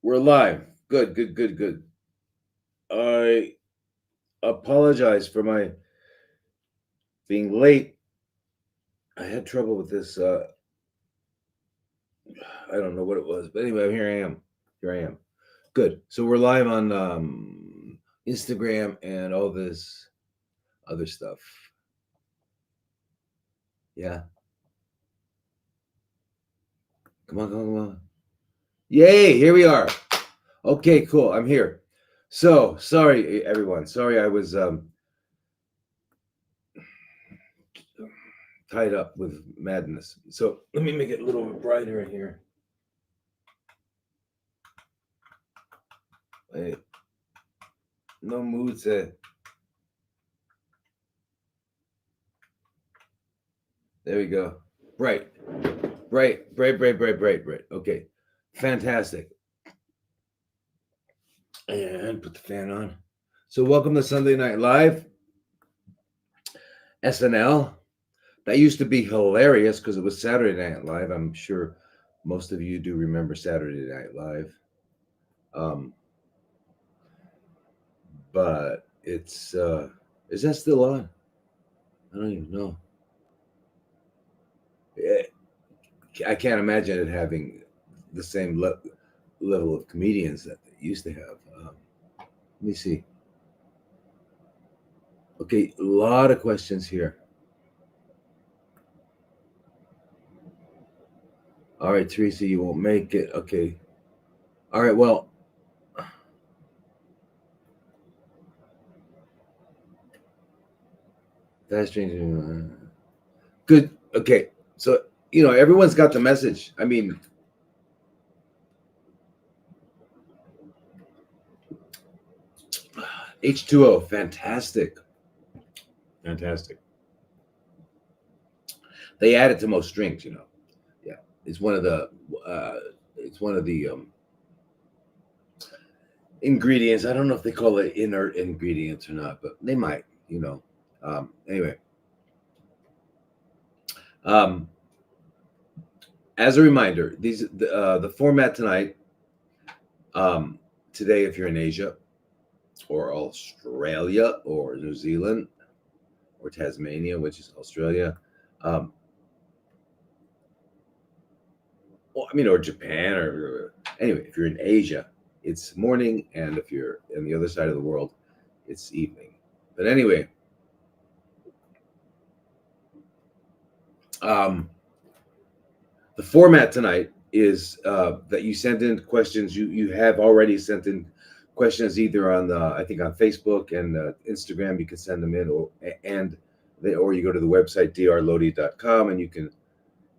We're live. Good, good, good, good. I apologize for my being late. I had trouble with this. I don't know what it was, but anyway, here I am. Here I am. Good. So we're live on Instagram and all this other stuff. Yeah. Come on, come on, come on. Yay! Here we are. Okay, cool. I'm here. So sorry, everyone. Sorry, I was tied up with madness. So let me make it a little bit brighter in here. Wait. No mood set. There we go. Bright. Bright, bright, bright, bright, bright, bright. Okay. Fantastic. And put the fan on. So welcome to Sunday Night Live. SNL. That used to be hilarious because it was Saturday Night Live. I'm sure most of you do remember Saturday Night Live. But it's is that still on? I don't even know. I can't imagine it having the same level of comedians that they used to have. Let me see. Okay, a lot of questions here. All right, Teresa, you won't make it. Okay. All right, well, that's changing. Good. Okay. So, everyone's got the message. I mean, H2O, fantastic. Fantastic. They add it to most drinks. Yeah. It's one of the ingredients. I don't know if they call it inert ingredients or not, but they might. Anyway. As a reminder, the format tonight. Today, if you're in Asia, or Australia, or New Zealand, or Tasmania, which is Australia, or Japan, or anyway, if you're in Asia, it's morning, and if you're on the other side of the world, it's evening. But anyway, the format tonight is that you send in questions. You have already sent in questions either on I think on Facebook and Instagram. You can send them in, or you go to the website drlodi.com and you can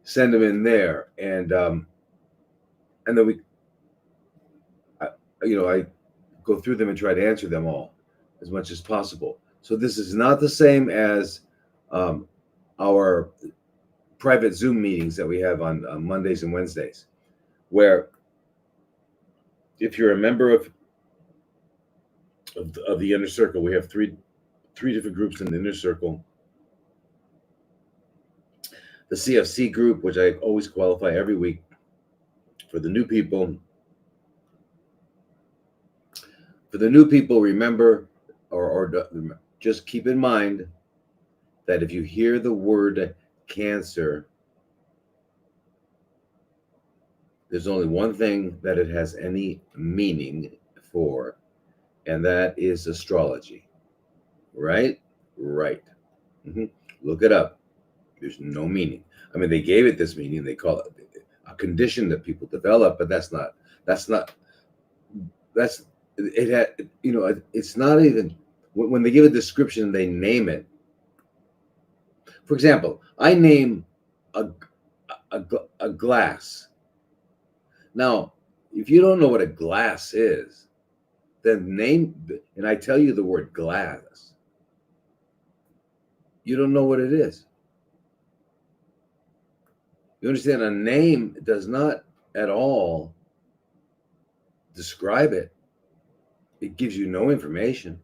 send them in there, and then I go through them and try to answer them all as much as possible. So this is not the same as our private Zoom meetings that we have on Mondays and Wednesdays, where if you're a member of the inner circle, we have three different groups in the inner circle. The CFC group, which I always qualify every week for the new people. For the new people, remember, or just keep in mind that if you hear the word cancer, there's only one thing that it has any meaning for, and that is astrology. Right? Right. Look it up. There's no meaning. I mean, they gave it this meaning. They call it a condition that people develop, but that's it had, it's not even, when they give a description, they name it. For example, I name a glass. Now, if you don't know what a glass is, then and I tell you the word glass, you don't know what it is. You understand? A name does not at all describe it. It gives you no information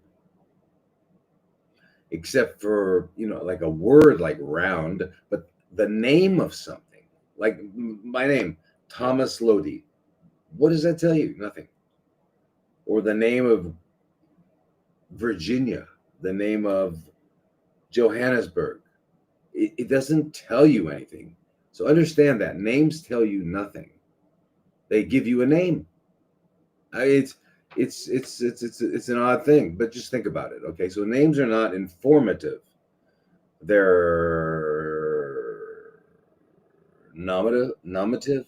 except for, like a word like round, but the name of something, like my name, Thomas Lodi. What does that tell you? Nothing. Or the name of Virginia, the name of Johannesburg. It doesn't tell you anything. So understand that names tell you nothing. They give you a name. It's it's an odd thing, but just think about it. Okay, so names are not informative. They're nominative.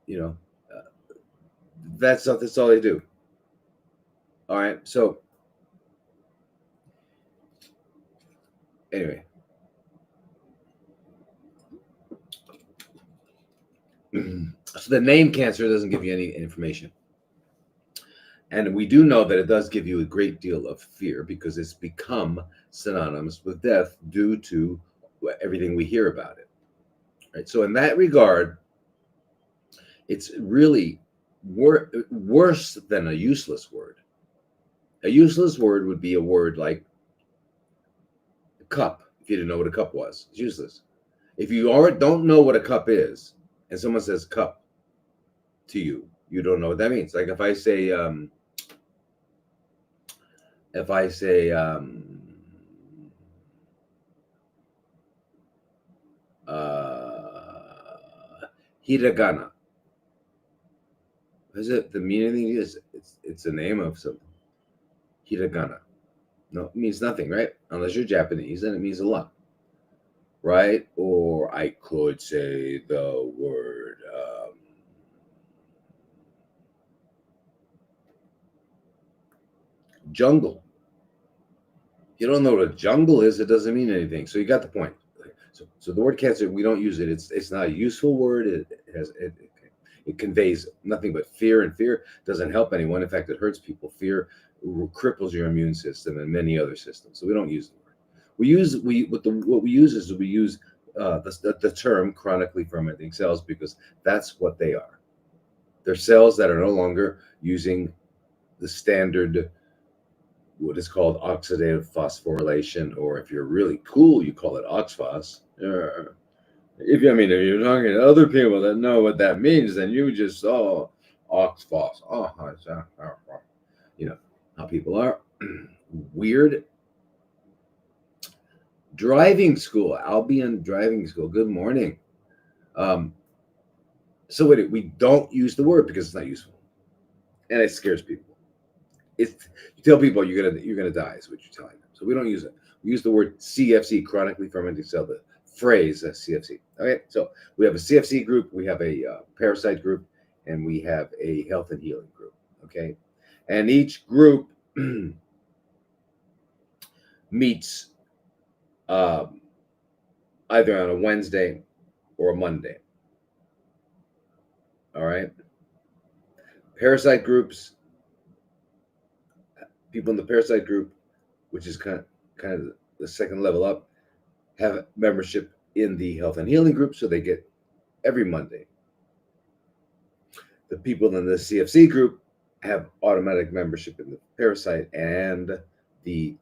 You know, uh, that's all they do. All right. So anyway, so the name cancer doesn't give you any information. And we do know that it does give you a great deal of fear because it's become synonymous with death due to everything we hear about it. Right. So in that regard, it's really worse than a useless word. A useless word would be a word like cup. If you didn't know what a cup was, it's useless. If you already don't know what a cup is, and someone says cup to you, you don't know what that means. Like if I say hiragana. What is it? The meaning is it's the name of something. Hiragana. No, it means nothing, right? Unless you're Japanese, then it means a lot, right? Or I could say the word jungle. You don't know what a jungle is, it doesn't mean anything. So you got the point. So the word cancer, we don't use it. It's not a useful word. It conveys nothing but fear, and fear doesn't help anyone. In fact, it hurts people. Fear cripples your immune system and many other systems. So we don't use the word. What we use is we use the term chronically fermenting cells because that's what they are. They're cells that are no longer using the standard what is called oxidative phosphorylation, or if you're really cool, you call it oxphos. If you're talking to other people that know what that means, then you just saw oxphos. You know how people are. Weird. Driving school, Albion Driving School. Good morning. So we don't use the word because it's not useful, and it scares people. It's you tell people you're gonna die is what you're telling them. So we don't use it. We use the word CFC, chronically fermenting cell, the phrase CFC. Okay, so we have a CFC group, we have a parasite group, and we have a health and healing group. Okay, and each group meets either on a Wednesday or a Monday. All right, parasite groups. People in the parasite group, which is kind of the second level up, have membership in the health and healing group, so they get every Monday. The people in the CFC group have automatic membership in the parasite and the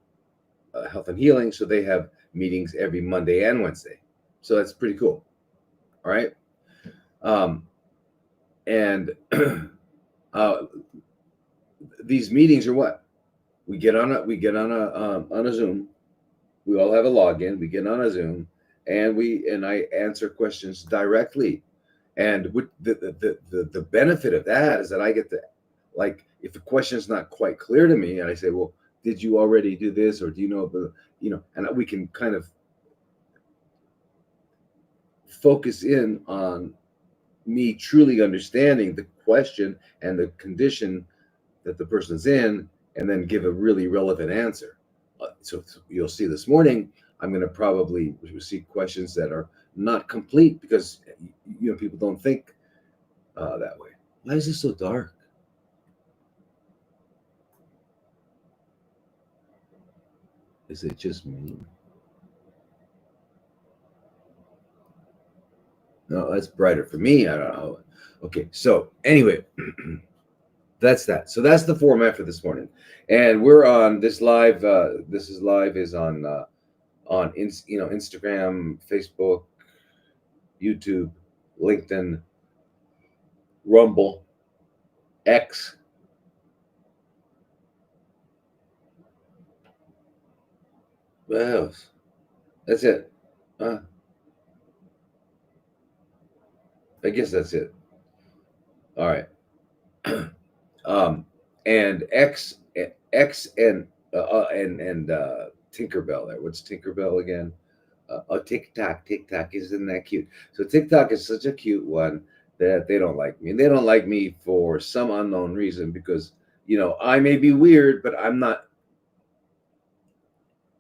health and healing, so they have meetings every Monday and Wednesday. So that's pretty cool. All right, and these meetings are what we get on a Zoom. We all have a login. We get on a Zoom, and I answer questions directly. And the benefit of that is that I get to, like, if a question is not quite clear to me, and I say, well, did you already do this, or do you know the, and we can kind of focus in on me truly understanding the question and the condition that the person's in, and then give a really relevant answer. So you'll see this morning, I'm going to probably receive questions that are not complete because people don't think that way. Why is this so dark? Is it just me? No, that's brighter for me. I don't know. Okay, so anyway, that's that. So that's the format for this morning, and we're on this live. This is live is on Instagram, Facebook, YouTube, LinkedIn. Rumble, X. What else? That's it. Uh, I guess that's it. All right. um, and X and Tinkerbell. There. What's Tinkerbell again? Oh, TikTok. TikTok isn't that cute? So TikTok is such a cute one that they don't like me, and they don't like me for some unknown reason because I may be weird, but I'm not.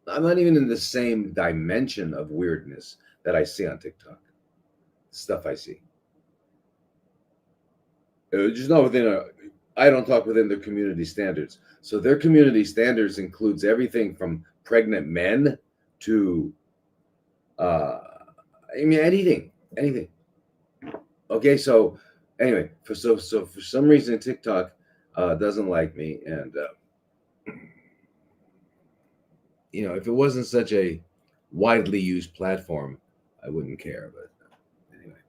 I'm not even in the same dimension of weirdness that I see on TikTok. Stuff I see. Just not within a. I don't talk within their community standards. So their community standards includes everything from pregnant men to, uh, I mean, anything. Okay, so anyway, for some reason TikTok doesn't like me, and if it wasn't such a widely used platform, I wouldn't care. But anyway,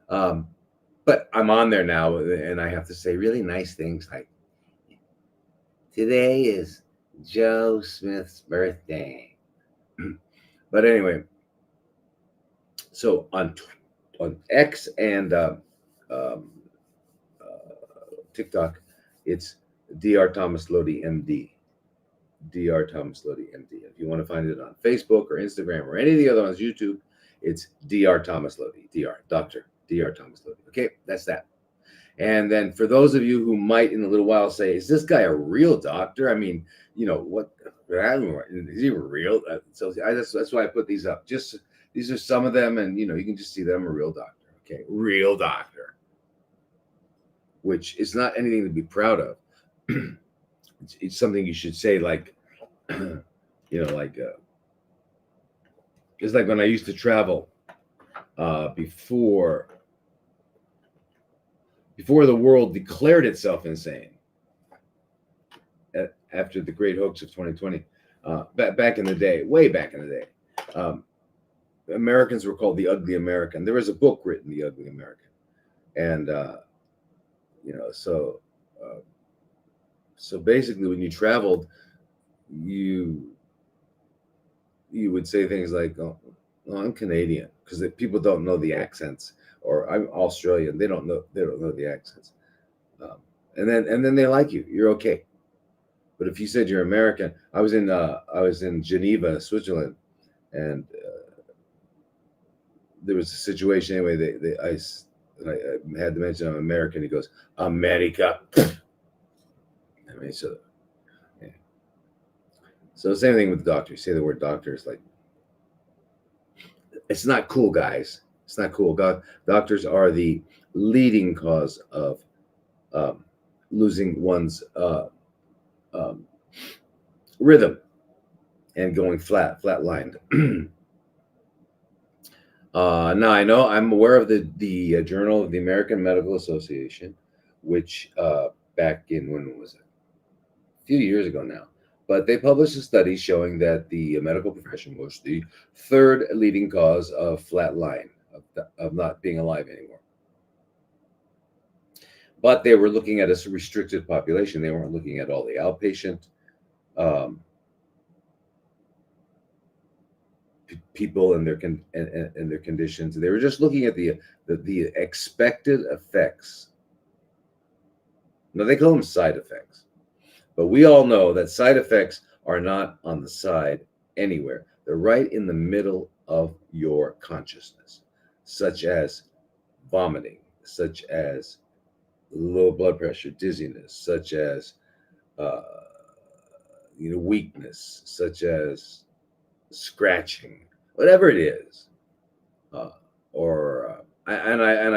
um, but I'm on there now, and I have to say really nice things like today is Joe Smith's birthday. But anyway, so on X and um, TikTok, it's Dr. Thomas Lodi MD. Dr. Thomas Lodi MD. If you want to find it on Facebook or Instagram or any of the other ones, YouTube, it's Dr. Thomas Lodi. Dr. Thomas Lodi. Okay, that's that. And then for those of you who might in a little while say, is this guy a real doctor? I mean, what is he real? So that's why I put these up. Just these are some of them, and you can just see that I'm a real doctor. Okay, real doctor, which is not anything to be proud of. It's something you should say, like, like it's like when I used to travel before the world declared itself insane after the great hoax of 2020. Back in the day, way back in the day, Americans were called the Ugly American. There was a book written, The Ugly American, and so basically, when you traveled, you would say things like, "Oh, I'm Canadian," because people don't know the accents, or I'm Australian. They don't know the accents, and then they like you. You're okay. But if you said you're American, I was in Geneva, Switzerland, and there was a situation anyway. I had to mention I'm American. He goes, America. I mean, so yeah. So same thing with doctors. Say the word doctor. It's like it's not cool, guys. It's not cool. Doctors are the leading cause of losing one's um, rhythm and going flatlined. Now I know I'm aware of the Journal of the American Medical Association, which back in when was it? A few years ago now. But they published a study showing that the medical profession was the third leading cause of flatline, of not being alive anymore. But they were looking at a restricted population. They weren't looking at all the outpatient people and their conditions. They were just looking at the expected effects. Now they call them side effects, but we all know that side effects are not on the side anywhere. They're right in the middle of your consciousness, such as vomiting, such as low blood pressure, dizziness, such as weakness, such as scratching, whatever it is. I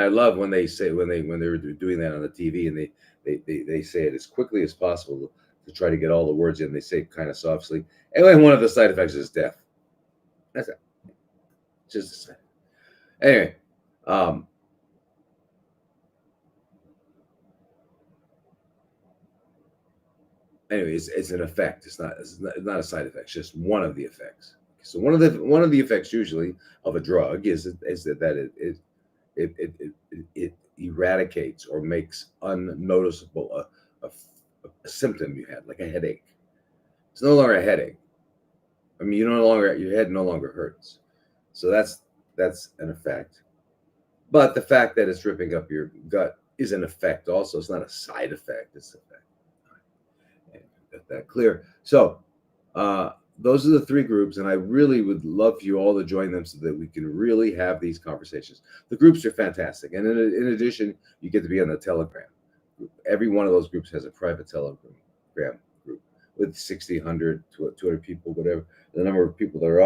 love when they say when they're doing that on the TV, and they say it as quickly as possible to try to get all the words in. They say kind of softly. Anyway, one of the side effects is death. That's it. Just a side. Anyway, it's an effect. It's not a side effect. It's just one of the effects. So one of the effects usually of a drug is that it eradicates or makes unnoticeable a symptom you had, like a headache. It's no longer a headache. I mean, your head no longer hurts. So that's an effect. But the fact that it's ripping up your gut is an effect also. It's not a side effect. It's an effect. And got that clear. So those are the three groups, and I really would love for you all to join them so that we can really have these conversations. The groups are fantastic, and in addition, you get to be on the Telegram group. Every one of those groups has a private Telegram group with 60, 100, 200 people, whatever the number of people that are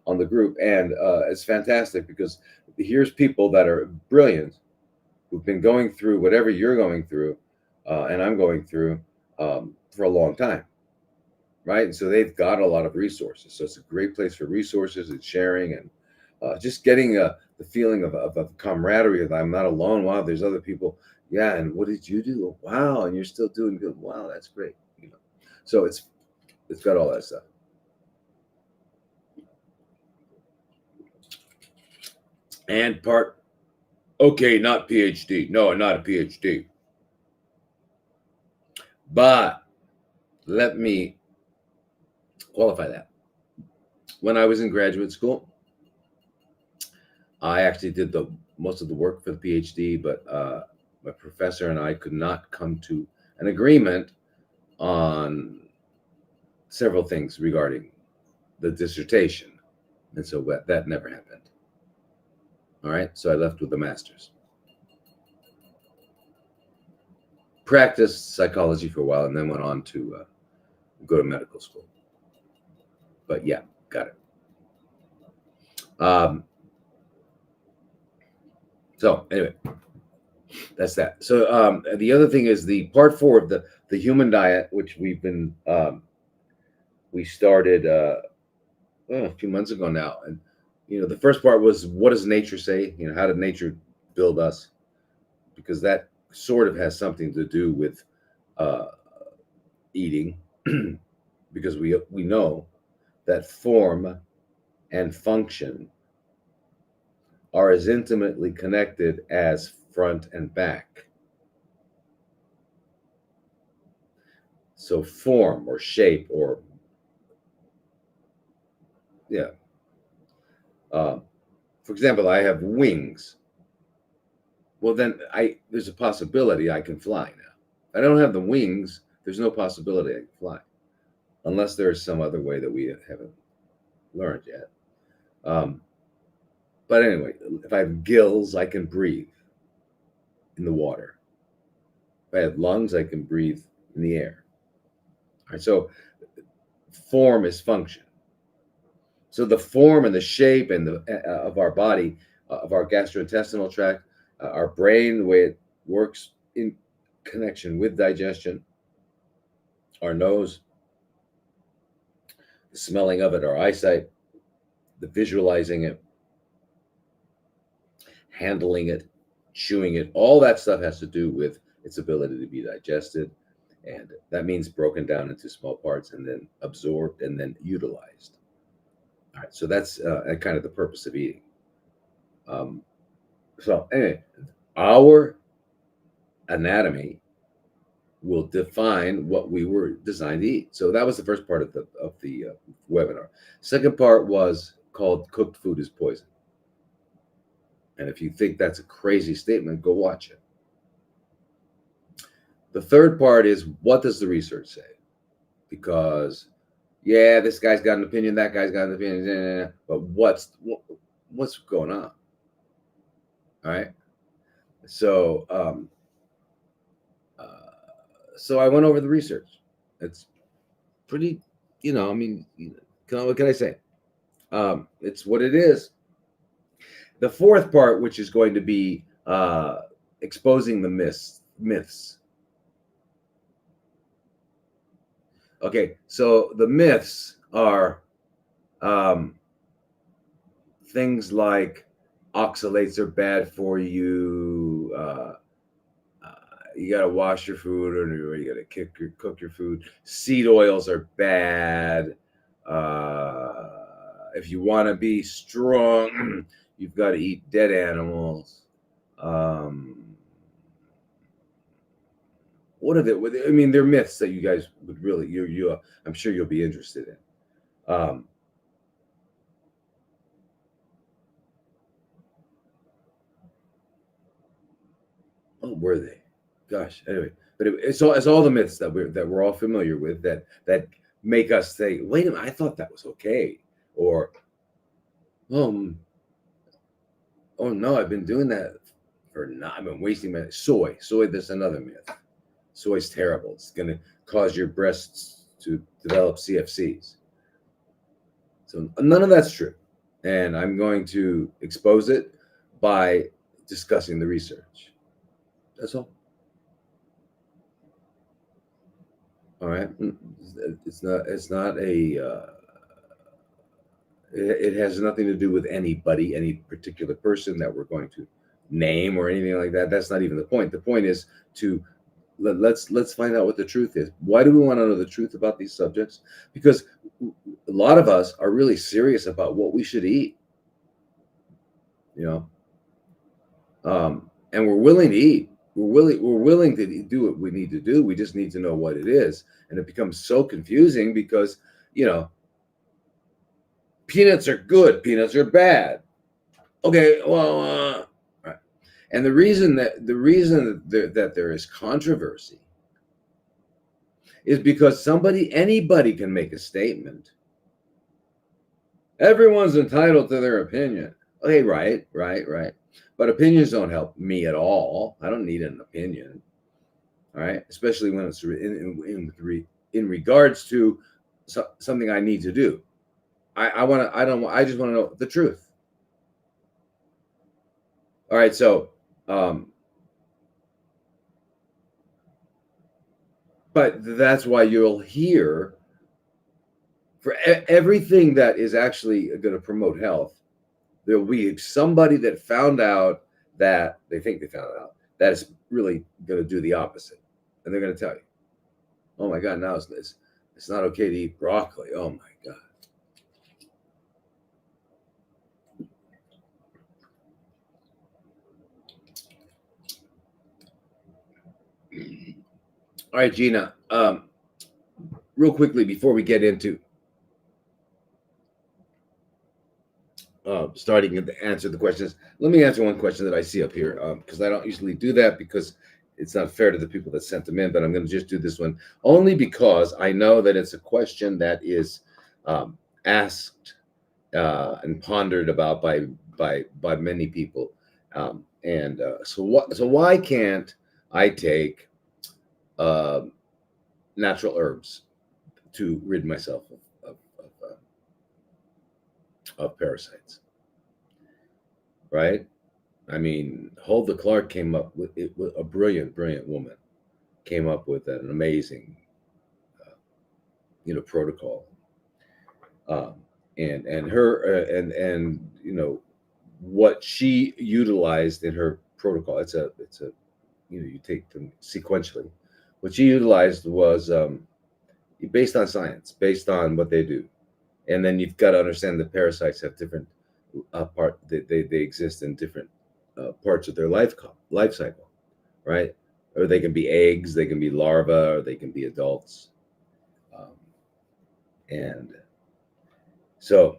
on the group, and it's fantastic because here's people that are brilliant who've been going through whatever you're going through, and I'm going through for a long time. Right. And so they've got a lot of resources. So it's a great place for resources and sharing and just getting the feeling of camaraderie that I'm not alone. Wow, there's other people. Yeah. And what did you do? Wow. And you're still doing good. Wow, that's great. So it's got all that stuff. And okay, not PhD. No, not a PhD. But let me qualify that. When I was in graduate school, I actually did most of the work for the PhD, but my professor and I could not come to an agreement on several things regarding the dissertation, and so that never happened. All right, so I left with the master's. Practiced psychology for a while, and then went on to go to medical school. But yeah, got it. So anyway, that's that. So the other thing is the part 4 of the human diet, which we started a few months ago now. And the first part was, what does nature say? How did nature build us? Because that sort of has something to do with eating, because we know that form and function are as intimately connected as front and back. So form or shape or for example, I have wings. Well, then there's a possibility I can fly now. I don't have the wings. There's no possibility I can fly, unless there is some other way that we haven't learned yet. But anyway, if I have gills, I can breathe in the water. If I have lungs, I can breathe in the air. All right, so form is function. So the form and the shape and of our body, of our gastrointestinal tract, our brain, the way it works in connection with digestion, our nose, the smelling of it, our eyesight, the visualizing it, handling it, chewing it, all that stuff has to do with its ability to be digested. And that means broken down into small parts and then absorbed and then utilized. All right, so that's kind of the purpose of eating. So anyway, our anatomy will define what we were designed to eat. So that was the first part of the webinar. Second part was called "Cooked Food is Poison." And if you think that's a crazy statement, go watch it. The third part is, what does the research say? Because this guy's got an opinion, that guy's got an opinion, but what's going on? All right. So so I went over the research. It's pretty, what can I say? It's what it is. The fourth part, which is going to be exposing the myths. Okay, so the myths are things like oxalates are bad for you. You got to wash your food, or you got to cook your food. Seed oils are bad. If you want to be strong, you've got to eat dead animals. what are they? I mean, they're myths that you guys would really you I'm sure you'll be interested in. Oh, were they? Gosh. Anyway, but it's all the myths that we're all familiar with that make us say, wait a minute, I thought that was okay, or um, oh no, I've been doing that for not. I've been wasting my soy. That's another myth. Soy's terrible. It's going to cause your breasts to develop CFCs. So none of that's true, and I'm going to expose it by discussing the research. That's all. All right. It's not. It's not a. It has nothing to do with anybody, any particular person that we're going to name or anything like that. That's not even the point. The point is to let's find out what the truth is. Why do we want to know the truth about these subjects? Because a lot of us are really serious about what we should eat. You know, and we're willing to eat. We're willing to do what we need to do. We just need to know what it is, and it becomes so confusing because peanuts are good, peanuts are bad. Okay, well, right. And the reason that there is controversy is because anybody can make a statement. Everyone's entitled to their opinion. Okay, right. But opinions don't help me at all. I don't need an opinion. All right, especially when it's in regards to something I need to do. I just want to know the truth. All right, so but that's why you'll hear for everything that is actually going to promote health, there will be somebody that found out that they think they found out that is really going to do the opposite, and they're going to tell you, "Oh my God, now it's not okay to eat broccoli." Oh my God. All right, Gina. Real quickly before we get into starting to answer the questions, let me answer one question that I see up here because I don't usually do that because it's not fair to the people that sent them in. But I'm going to just do this one only because I know that it's a question that is asked and pondered about by many people. So why can't I take natural herbs to rid myself of parasites? Right? I mean, Hulda Clark came up with it. A brilliant woman came up with an amazing, protocol. And her what she utilized in her protocol. It's a you take them sequentially. What she utilized was based on science, based on what they do, and then you've got to understand that parasites have different they exist in different parts of their life cycle, right? Or they can be eggs, they can be larvae, or they can be adults, and so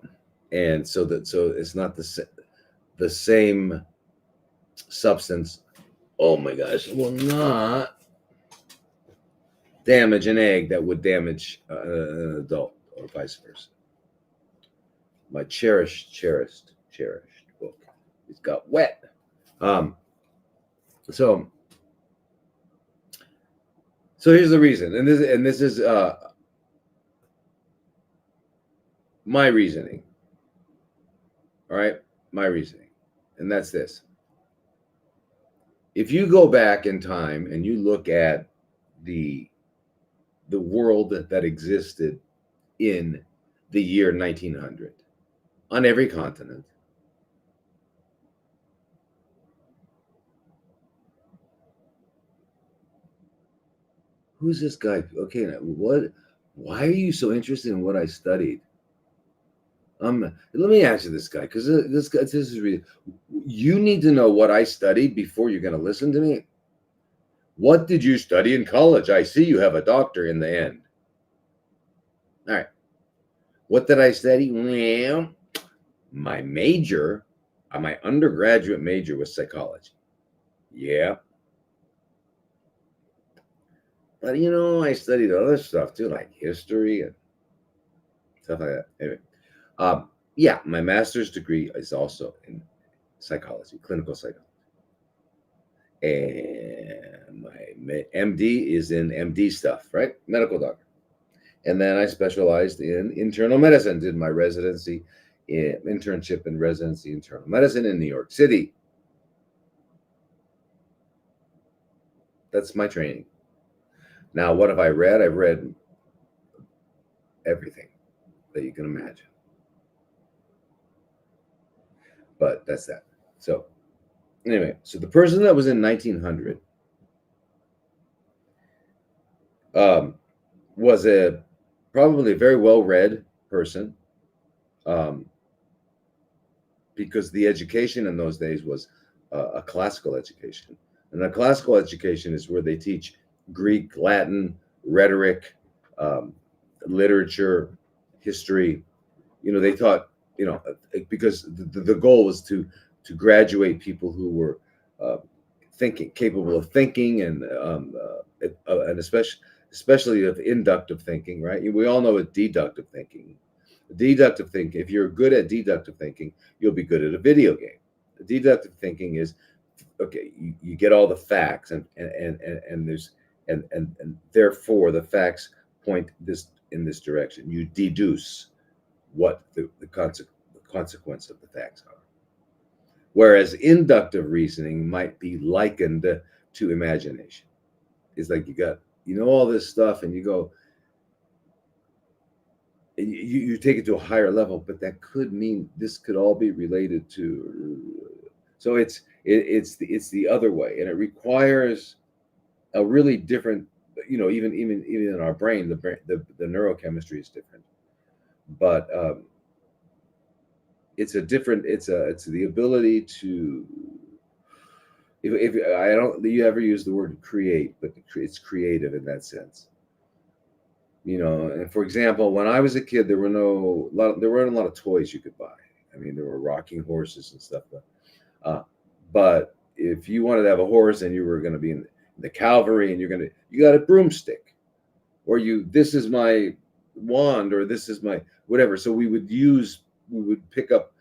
it's not the same substance. Oh my gosh, will not damage an egg that would damage an adult, or vice versa. My cherished book. It got wet. So here's the reason, and this is my reasoning. All right, my reasoning, and that's this. If you go back in time and you look at the world that existed in the year 1900 on every continent, who's this guy? Okay, what? Why are you so interested in what I studied? Let me ask you this guy, because this is really. You need to know what I studied before you're going to listen to me. What did you study in college? I see you have a doctor in the end. All right. What did I study? Well, my major, my undergraduate major was psychology. Yeah. But I studied other stuff too, like history and stuff like that. Anyway, yeah, my master's degree is also in psychology, clinical psychology. And my MD is in MD stuff, right? Medical doctor. And then I specialized in internal medicine, did my residency, internship and residency internal medicine in New York City. That's my training. Now, what have I read? I've read everything that you can imagine. But that's that. So, anyway, so the person that was in 1900 was probably a very well read person, um, because the education in those days was a classical education. And a classical education is where they teach Greek, Latin, rhetoric, um, literature, history. They taught, because the goal was to graduate people who were uh, capable of thinking, and especially of inductive thinking, right? We all know what deductive thinking. Deductive thinking. If you're good at deductive thinking, you'll be good at a video game. Deductive thinking is, okay. You get all the facts, and there's and therefore the facts point this in this direction. You deduce what the consequence of the facts are. Whereas inductive reasoning might be likened to imagination. It's like you know all this stuff, and you go, and you take it to a higher level, but that could mean this could all be related to. So it's the other way, and it requires a really different. Even in our brain, the neurochemistry is different, but it's the ability to, if I don't you ever use the word create, but it's creative in that sense. And for example, when I was a kid, there weren't a lot of toys you could buy. I mean, there were rocking horses and stuff, but if you wanted to have a horse and you were going to be in the cavalry, and you got a broomstick, or this is my wand, or this is my whatever. So we would pick up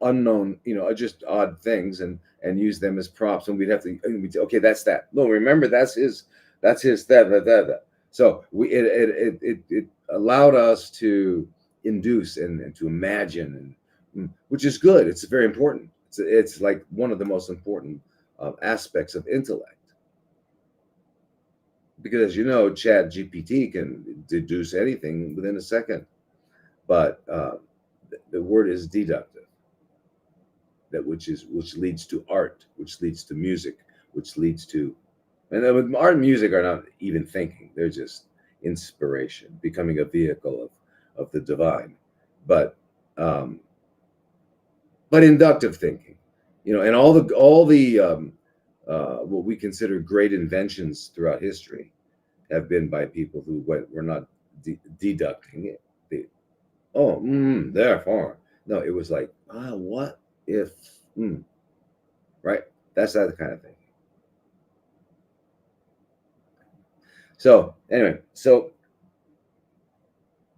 unknown, just odd things, and use them as props, and we'd say, okay, that's that. No, remember, that's his that. So it allowed us to induce and to imagine, and which is good. It's very important. It's like one of the most important aspects of intellect, because, as you know, Chat GPT can deduce anything within a second, but the word is deductive, which leads to art, which leads to music, which leads to, and then art and music are not even thinking; they're just inspiration, becoming a vehicle of the divine. But um, but inductive thinking, and all the what we consider great inventions throughout history have been by people who were not deducting it. Therefore, no, it was like, what if, right? That's that kind of thing. So anyway, so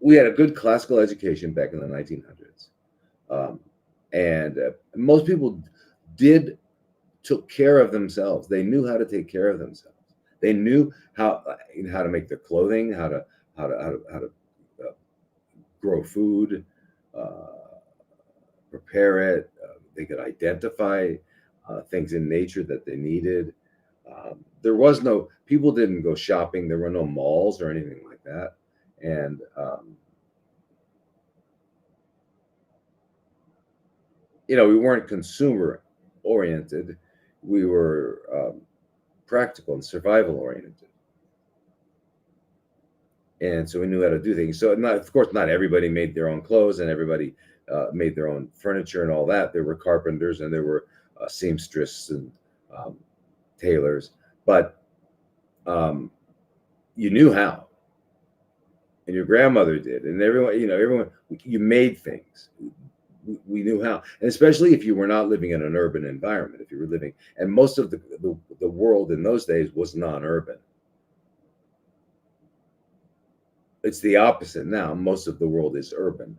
we had a good classical education back in the 1900s, and most people did took care of themselves. They knew how to take care of themselves. They knew how to make their clothing, how to grow food, prepare it. They could identify things in nature that they needed. There was no People didn't go shopping. There were no malls or anything like that, and we weren't consumer oriented. We were practical and survival oriented, and so we knew how to do things. So, of course, not everybody made their own clothes, and everybody made their own furniture and all that. There were carpenters, and there were seamstresses and tailors, but um, you knew how, and your grandmother did, and everyone, everyone, you made things. We knew how, and especially if you were not living in an urban environment, if you were living, and most of the world in those days was non-urban. It's the opposite now. Most of the world is urban.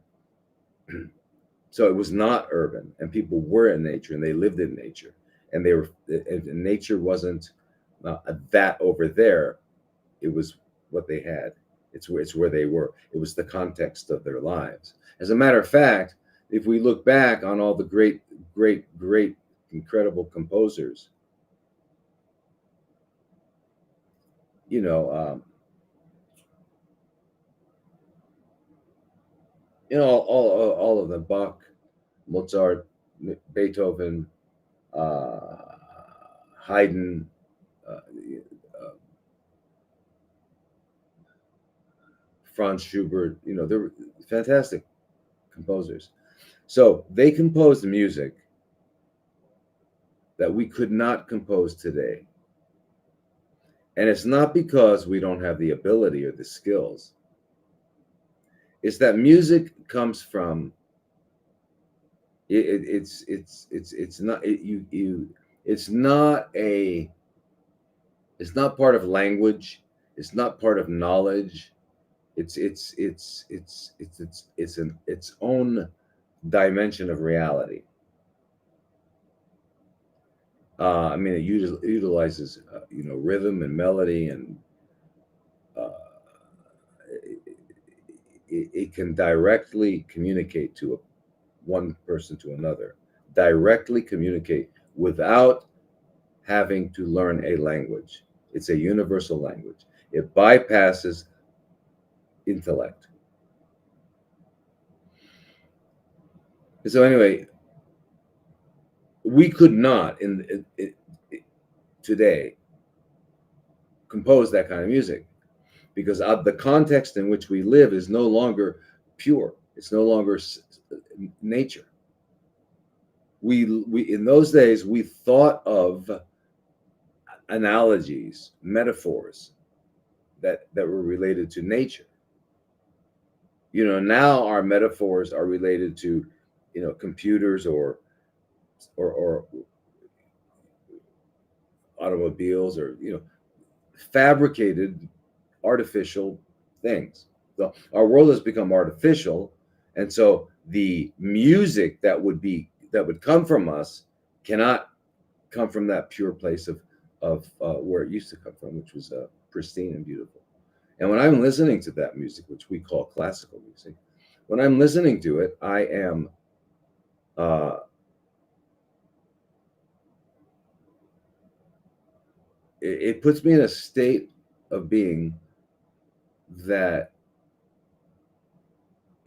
So it was not urban, and people were in nature, and they lived in nature, and they were, and nature wasn't that over there. It was what they had. It's where they were. It was the context of their lives. As a matter of fact, if we look back on all the great, incredible composers, you know, um, all of them: Bach, Mozart, Beethoven, uh, Haydn, uh, uh, Franz Schubert. They were fantastic composers. So they composed music that we could not compose today. And it's not because we don't have the ability or the skills. It's that music comes from it's not it's not a it's not part of language. It's not part of knowledge. It's an its own dimension of reality. I mean, it utilizes rhythm and melody, and uh, it can directly communicate to one person to another, directly communicate without having to learn a language. It's a universal language. It bypasses intellect. So anyway, we could not today compose that kind of music because the context in which we live is no longer pure. It's no longer nature. We in those days we thought of analogies, metaphors that were related to nature. Now our metaphors are related to computers or automobiles, or fabricated artificial things. So our world has become artificial, and so the music that would come from us cannot come from that pure place of where it used to come from, which was pristine and beautiful. And when I'm listening to that music, which we call classical music, when I'm listening to it, I am uh, it puts me in a state of being that,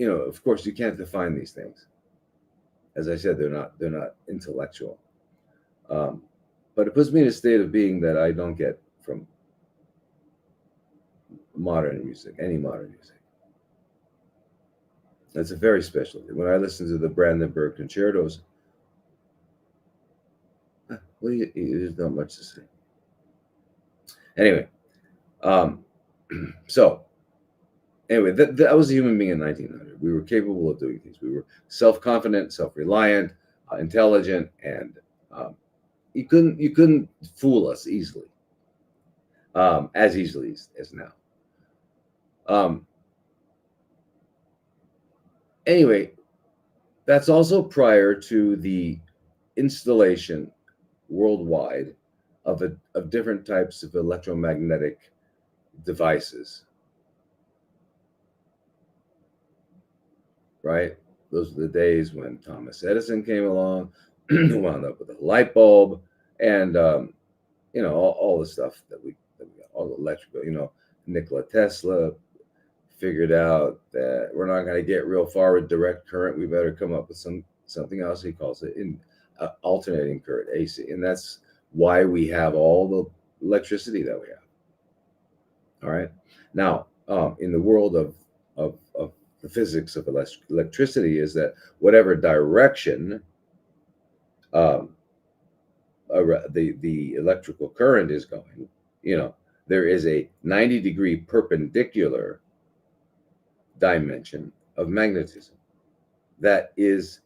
of course, you can't define these things. As I said, they're not intellectual, um, but it puts me in a state of being that I don't get from modern music, any modern music. That's a very special thing. When I listen to the Brandenburg concertos, well, there's not much to say. Anyway, um, so anyway, that was a human being in 1900. We were capable of doing things. We were self-confident, self-reliant, intelligent, and you couldn't fool us easily, as easily as now. Um, anyway, that's also prior to the installation worldwide of different types of electromagnetic devices, right? Those are the days when Thomas Edison came along, wound up with a light bulb, and all the stuff that we got, all the electrical. Nikola Tesla figured out that we're not going to get real far with direct current. We better come up with something else. He calls it in alternating current, AC, and that's why we have all the electricity that we have. All right. Now, in the world of the physics of electricity, is that whatever direction um, the electrical current is going, you know, there is a 90-degree perpendicular dimension of magnetism that is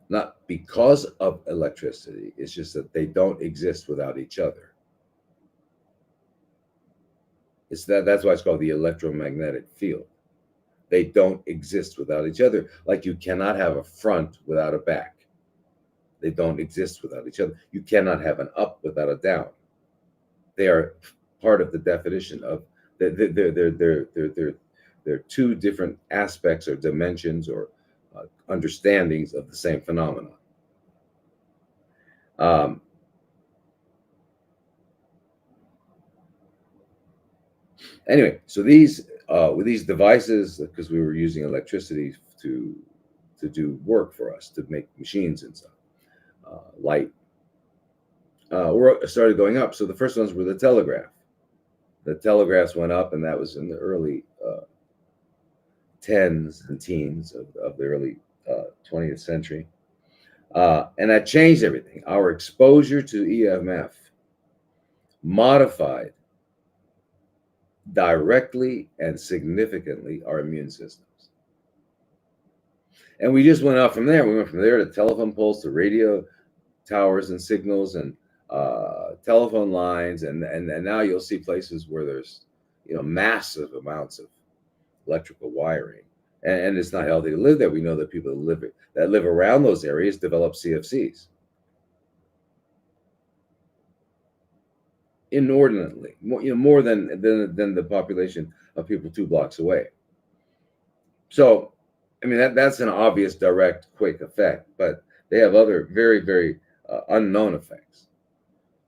not because of electricity, it's just that they don't exist without each other. That's why it's called the electromagnetic field. They don't exist without each other. Like you cannot have a front without a back. They don't exist without each other. You cannot have an up without a down. They are part of the definition of they're two different aspects or dimensions or understandings of the same phenomenon. Anyway, so these with these devices, because we were using electricity to do work for us, to make machines and stuff, light, started going up. So the first ones were the telegraph. The telegraphs went up, and that was in the early tens and teens of the early 20th century. And that changed everything. Our exposure to EMF modified directly and significantly our immune systems. And we just went up from there. We went from there to telephone poles, to radio towers and signals, and telephone lines. And now you'll see places where there's, massive amounts of electrical wiring. And it's not healthy to live there. We know that people that live around those areas develop CFCs. Inordinately, more than the population of people 2 blocks away. So, I mean, that's an obvious, direct, quick effect, but they have other very, very unknown effects.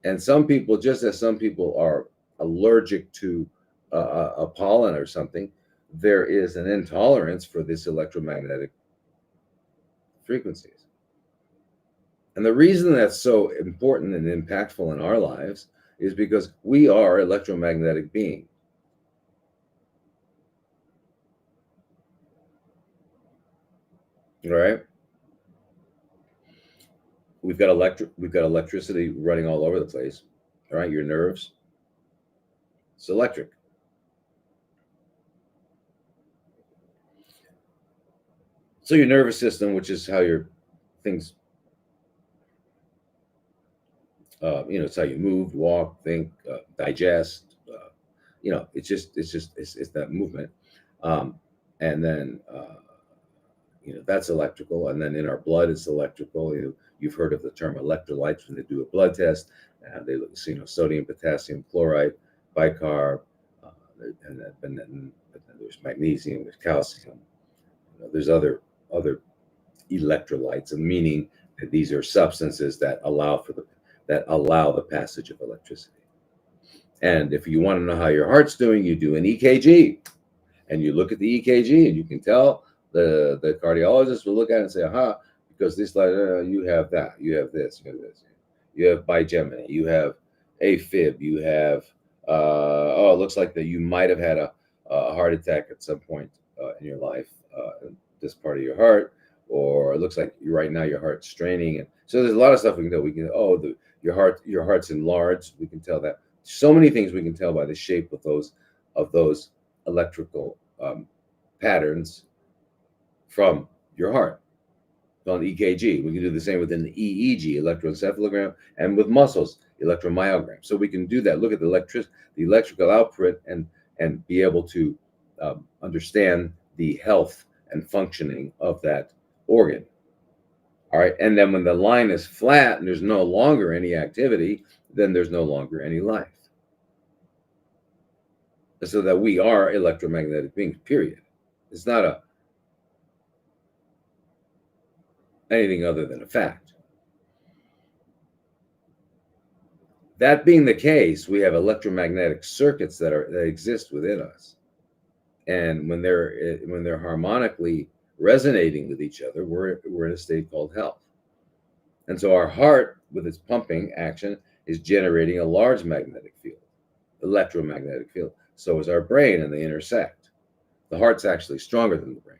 And some people, just as some people are allergic to a pollen or something, there is an intolerance for this electromagnetic frequencies. And the reason that's so important and impactful in our lives is because we are electromagnetic beings. All right. We've got electricity running all over the place. All right, your nerves. It's electric. So your nervous system, which is how your things, it's how you move, walk, think, digest. It's that movement, and then that's electrical. And then in our blood, it's electrical. You've heard of the term electrolytes when they do a blood test. They look, sodium, potassium, chloride, bicarb, and then there's magnesium, there's calcium. There's other electrolytes, meaning that these are substances that allow the passage of electricity. And if you want to know how your heart's doing, you do an EKG, and you look at the EKG, and you can tell the cardiologist will look at it and say, aha, because this you have that, you have this, you have bigeminy, you have AFib, you have it looks like that you might have had a heart attack at some point in your life, this part of your heart, or it looks like right now your heart's straining. And so there's a lot of stuff we can tell. Your heart's enlarged. We can tell that. So many things we can tell by the shape of those electrical patterns from your heart. On EKG, we can do the same with an EEG, electroencephalogram, and with muscles, electromyogram. So we can do that. Look at the electrical output, and be able to understand the health and functioning of that organ. All right. And then when the line is flat and there's no longer any activity, then there's no longer any life. So that we are electromagnetic beings, period. It's not anything other than a fact. That being the case, we have electromagnetic circuits that exist within us. And when they're harmonically resonating with each other, we're in a state called health. And so our heart, with its pumping action, is generating a large magnetic field, electromagnetic field. So is our brain, and they intersect. The heart's actually stronger than the brain.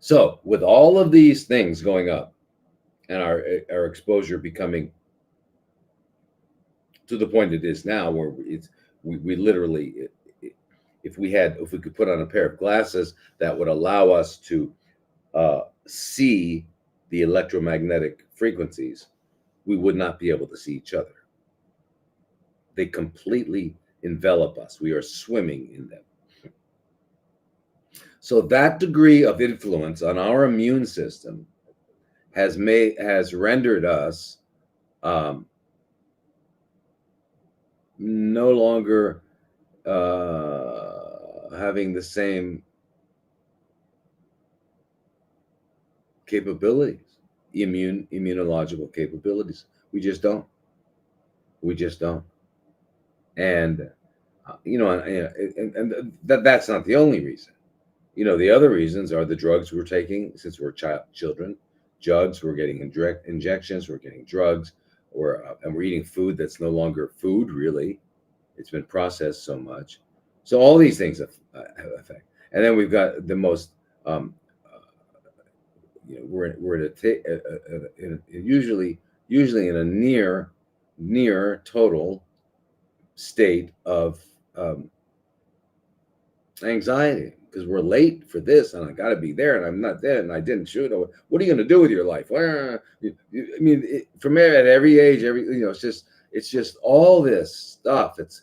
So with all of these things going up and our exposure becoming to the point it is now, where we literally, if we could put on a pair of glasses that would allow us to see the electromagnetic frequencies, we would not be able to see each other. They completely envelop us. We are swimming in them. So that degree of influence on our immune system has rendered us um, no longer having the same capabilities, immunological capabilities. We just don't. We just don't. And that's not the only reason. The other reasons are the drugs we're taking since we're children. Drugs, we're getting injections, we're getting drugs, and we're eating food that's no longer food, really. It's been processed so much. So all these things have effect. And then we've got the most, we're at usually in a near total state of anxiety, because we're late for this and I got to be there and I'm not there and I didn't shoot. What are you going to do with your life? I mean, from at every age, it's just all this stuff. It's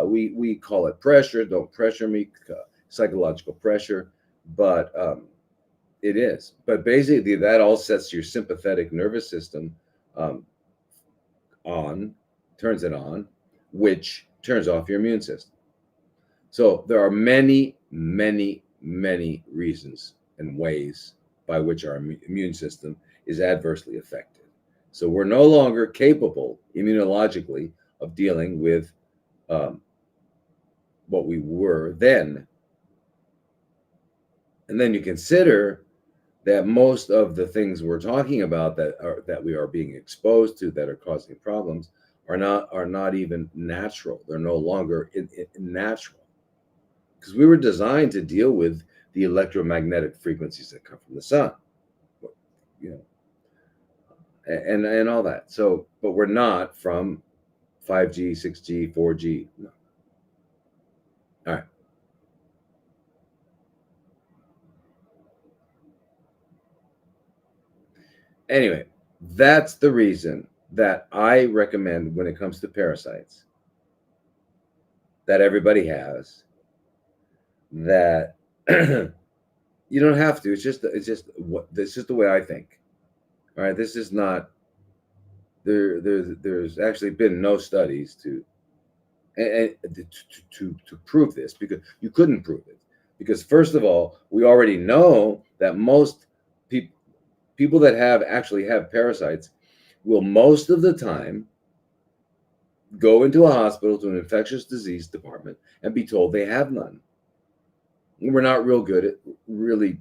we call it pressure. Don't pressure me, psychological pressure, but it is. But basically, that all sets your sympathetic nervous system um, on, turns it on, which turns off your immune system. So there are many, many, many reasons and ways by which our immune system is adversely affected. So we're no longer capable immunologically of dealing with um, what we were then. And then you consider that most of the things we're talking about that we are being exposed to that are causing problems are not even natural. They're no longer natural, because we were designed to deal with the electromagnetic frequencies that come from the sun, you know, and all that. So, but we're not from 5G, 6G, 4G. No. All right. Anyway, that's the reason that I recommend, when it comes to parasites, that everybody has, that you don't have to. It's just the way I think. All right. This is not there's actually been no studies to prove this, because you couldn't prove it, because first of all, we already know that most people that actually have parasites will most of the time go into a hospital, to an infectious disease department, and be told they have none. We're not really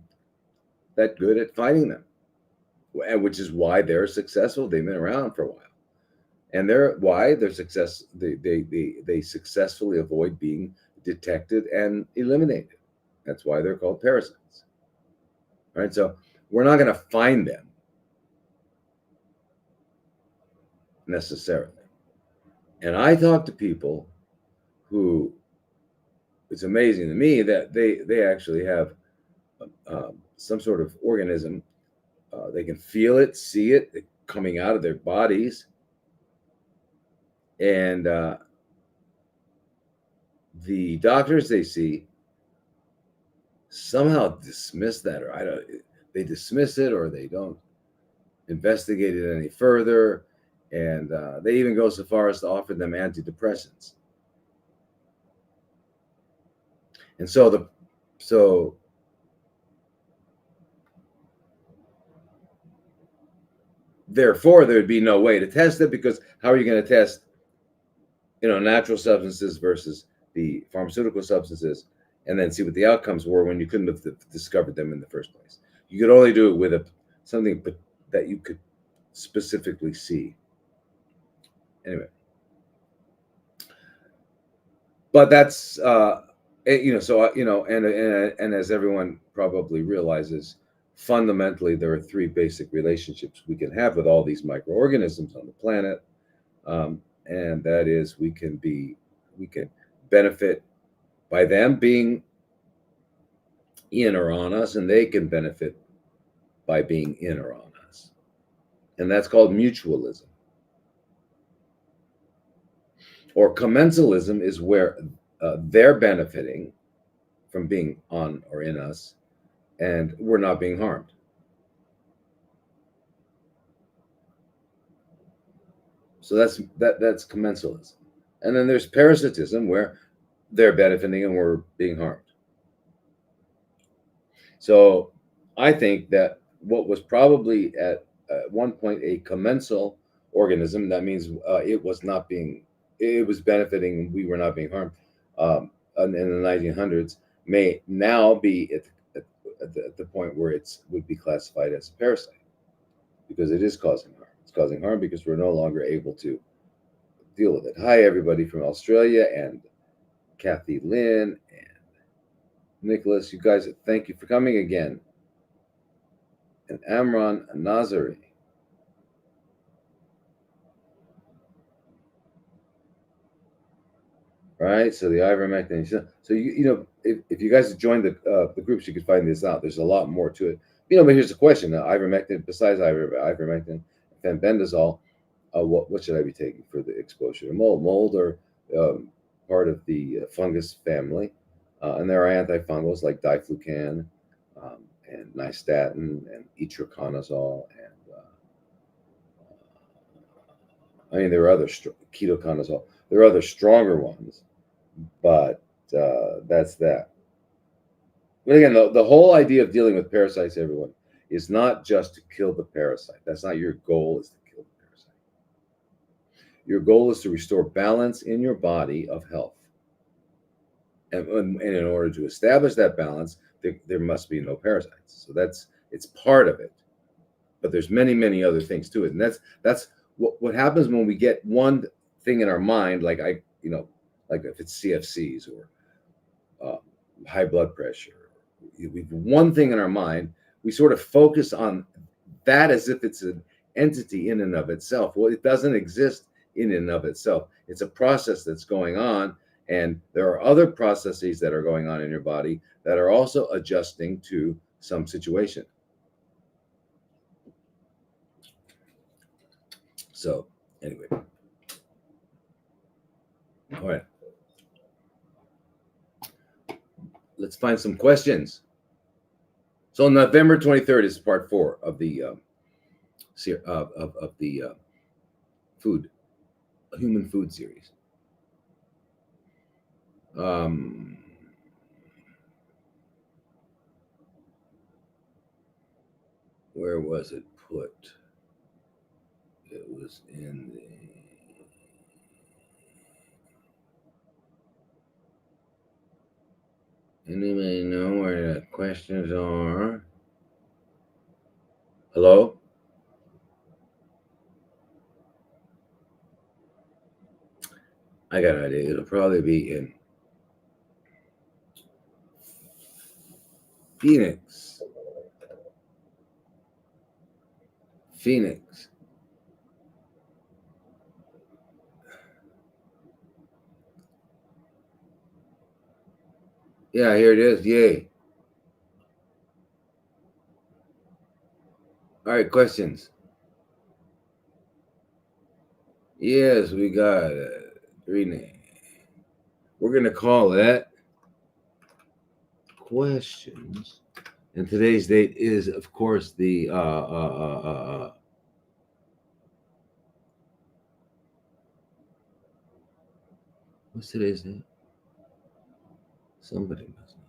that good at fighting them, which is why they're successful. They've been around for a while, and they successfully avoid being detected and eliminated. That's why they're called parasites. Right? So we're not going to find them necessarily. And I talk to people who, it's amazing to me that they actually have some sort of organism. They can feel it, see it coming out of their bodies, and the doctors they see somehow dismiss that, or they dismiss it, or they don't investigate it any further, and they even go so far as to offer them antidepressants. And so therefore there would be no way to test it, because how are you going to test natural substances versus the pharmaceutical substances, and then see what the outcomes were when you couldn't have discovered them in the first place? You could only do it with something that you could specifically see. Anyway, but that's so and as everyone probably realizes, fundamentally, there are three basic relationships we can have with all these microorganisms on the planet, and that is we can benefit by them being in or on us, and they can benefit by being in or on us, and that's called mutualism. Or commensalism is where they're benefiting from being on or in us, and we're not being harmed. So that's commensalism. And then there's parasitism, where they're benefiting and we're being harmed. So I think that what was probably at one point a commensal organism, that means it was benefiting and we were not being harmed, in the 1900s, may now be at the point where it would be classified as a parasite, because it is causing harm. It's causing harm because we're no longer able to deal with it. Hi, everybody from Australia, and Kathy Lynn and Nicholas. You guys, thank you for coming again. And Amron Nazari. Right, so the ivermectin. So you know, if you guys join the groups, you can find this out. There's a lot more to it. But here's a question: ivermectin, besides ivermectin, fenbendazole, what should I be taking for the exposure to mold? Mold are part of the fungus family, and there are antifungals like diflucan, and nystatin and itraconazole, and there are other ketoconazole. There are other stronger ones, but that's that. But again, the whole idea of dealing with parasites, everyone, is not just to kill the parasite. That's not your goal, is to kill the parasite. Your goal is to restore balance in your body of health. And in order to establish that balance, there must be no parasites. So it's part of it. But there's many, many other things to it. And that's what happens when we get one thing in our mind, like like if it's CFCs or high blood pressure. We have one thing in our mind, we sort of focus on that as if it's an entity in and of itself. Well, it doesn't exist in and of itself. It's a process that's going on, and there are other processes that are going on in your body that are also adjusting to some situation. So anyway, all right, let's find some questions. So November 23rd is part 4 of the human food series. Where was it put? It was in the. Anybody know where the questions are? Hello? I got an idea. It'll probably be in Phoenix. Yeah, here it is. Yay. All right, questions. Yes, we got Renee. We're going to call that questions. And today's date is, of course, the what's today's date? Somebody must know.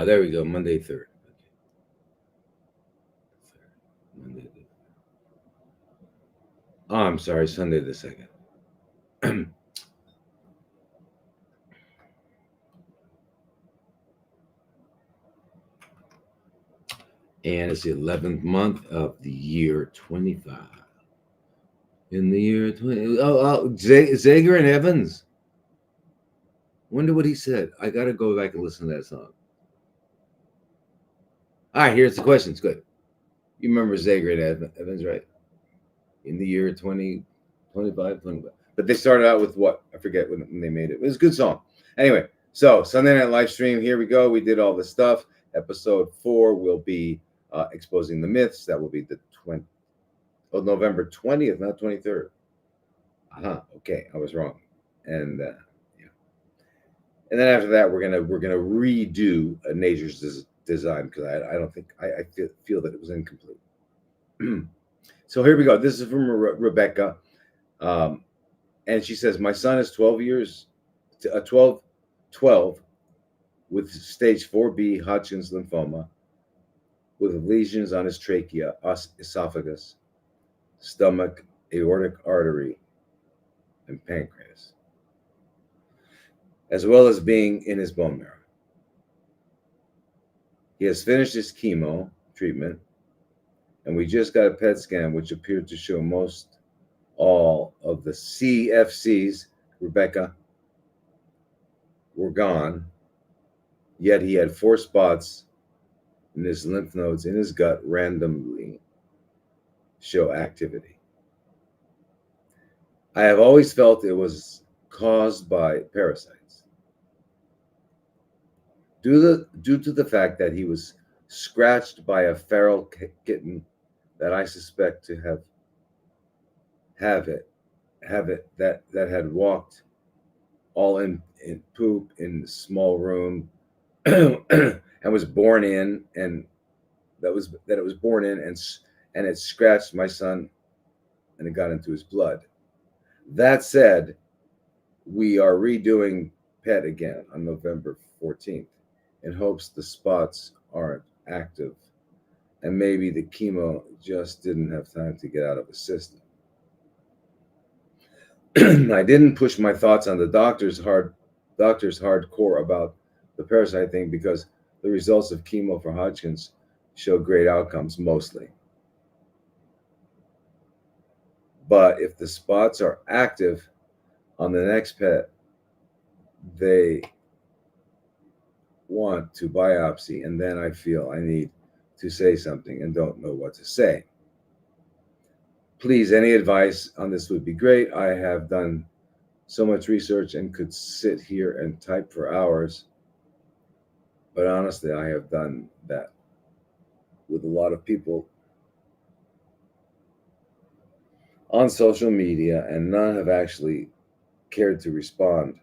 There we go. Monday 3rd. Monday. Oh, I'm sorry. Sunday the 2nd. And it's the 11th month of the year 25. In the year 20. Zager and Evans. Wonder what he said. I got to go back and listen to that song. All right, here's the question. It's good. You remember Zager and Evans, right? In the year 2025, 25. But they started out with what? I forget when they made it. It was a good song. Anyway, so Sunday Night Live Stream, here we go. We did all the stuff. Episode 4 will be exposing the myths. That will be the November 20th, not 23rd. Okay, I was wrong. And yeah. And then after that, we're gonna redo Nature's design because I don't think I feel that it was incomplete. So here we go. This is from Rebecca, and she says, "My son is 12 with stage 4B Hodgkin's lymphoma, with lesions on his trachea, esophagus, stomach, aortic artery, and pancreas, as well as being in his bone marrow. He has finished his chemo treatment, and we just got a PET scan, which appeared to show most all of the CFCs, Rebecca, were gone, yet he had 4 spots in his lymph nodes in his gut randomly show activity. I have always felt it was caused by parasites. Due to the fact that he was scratched by a feral kitten that I suspect to have it that had walked all in poop in a small room and was born in, and it was born in, and it scratched my son and it got into his blood. That said, we are redoing PET again on November 14th in hopes the spots aren't active and maybe the chemo just didn't have time to get out of the system. I didn't push my thoughts on the doctor's hardcore about the parasite thing because the results of chemo for Hodgkin's show great outcomes mostly. But if the spots are active on the next PET, they want to biopsy, and then I feel I need to say something and don't know what to say. Please, any advice on this would be great. I have done so much research and could sit here and type for hours, but honestly, I have done that with a lot of people on social media, and none have actually cared to respond.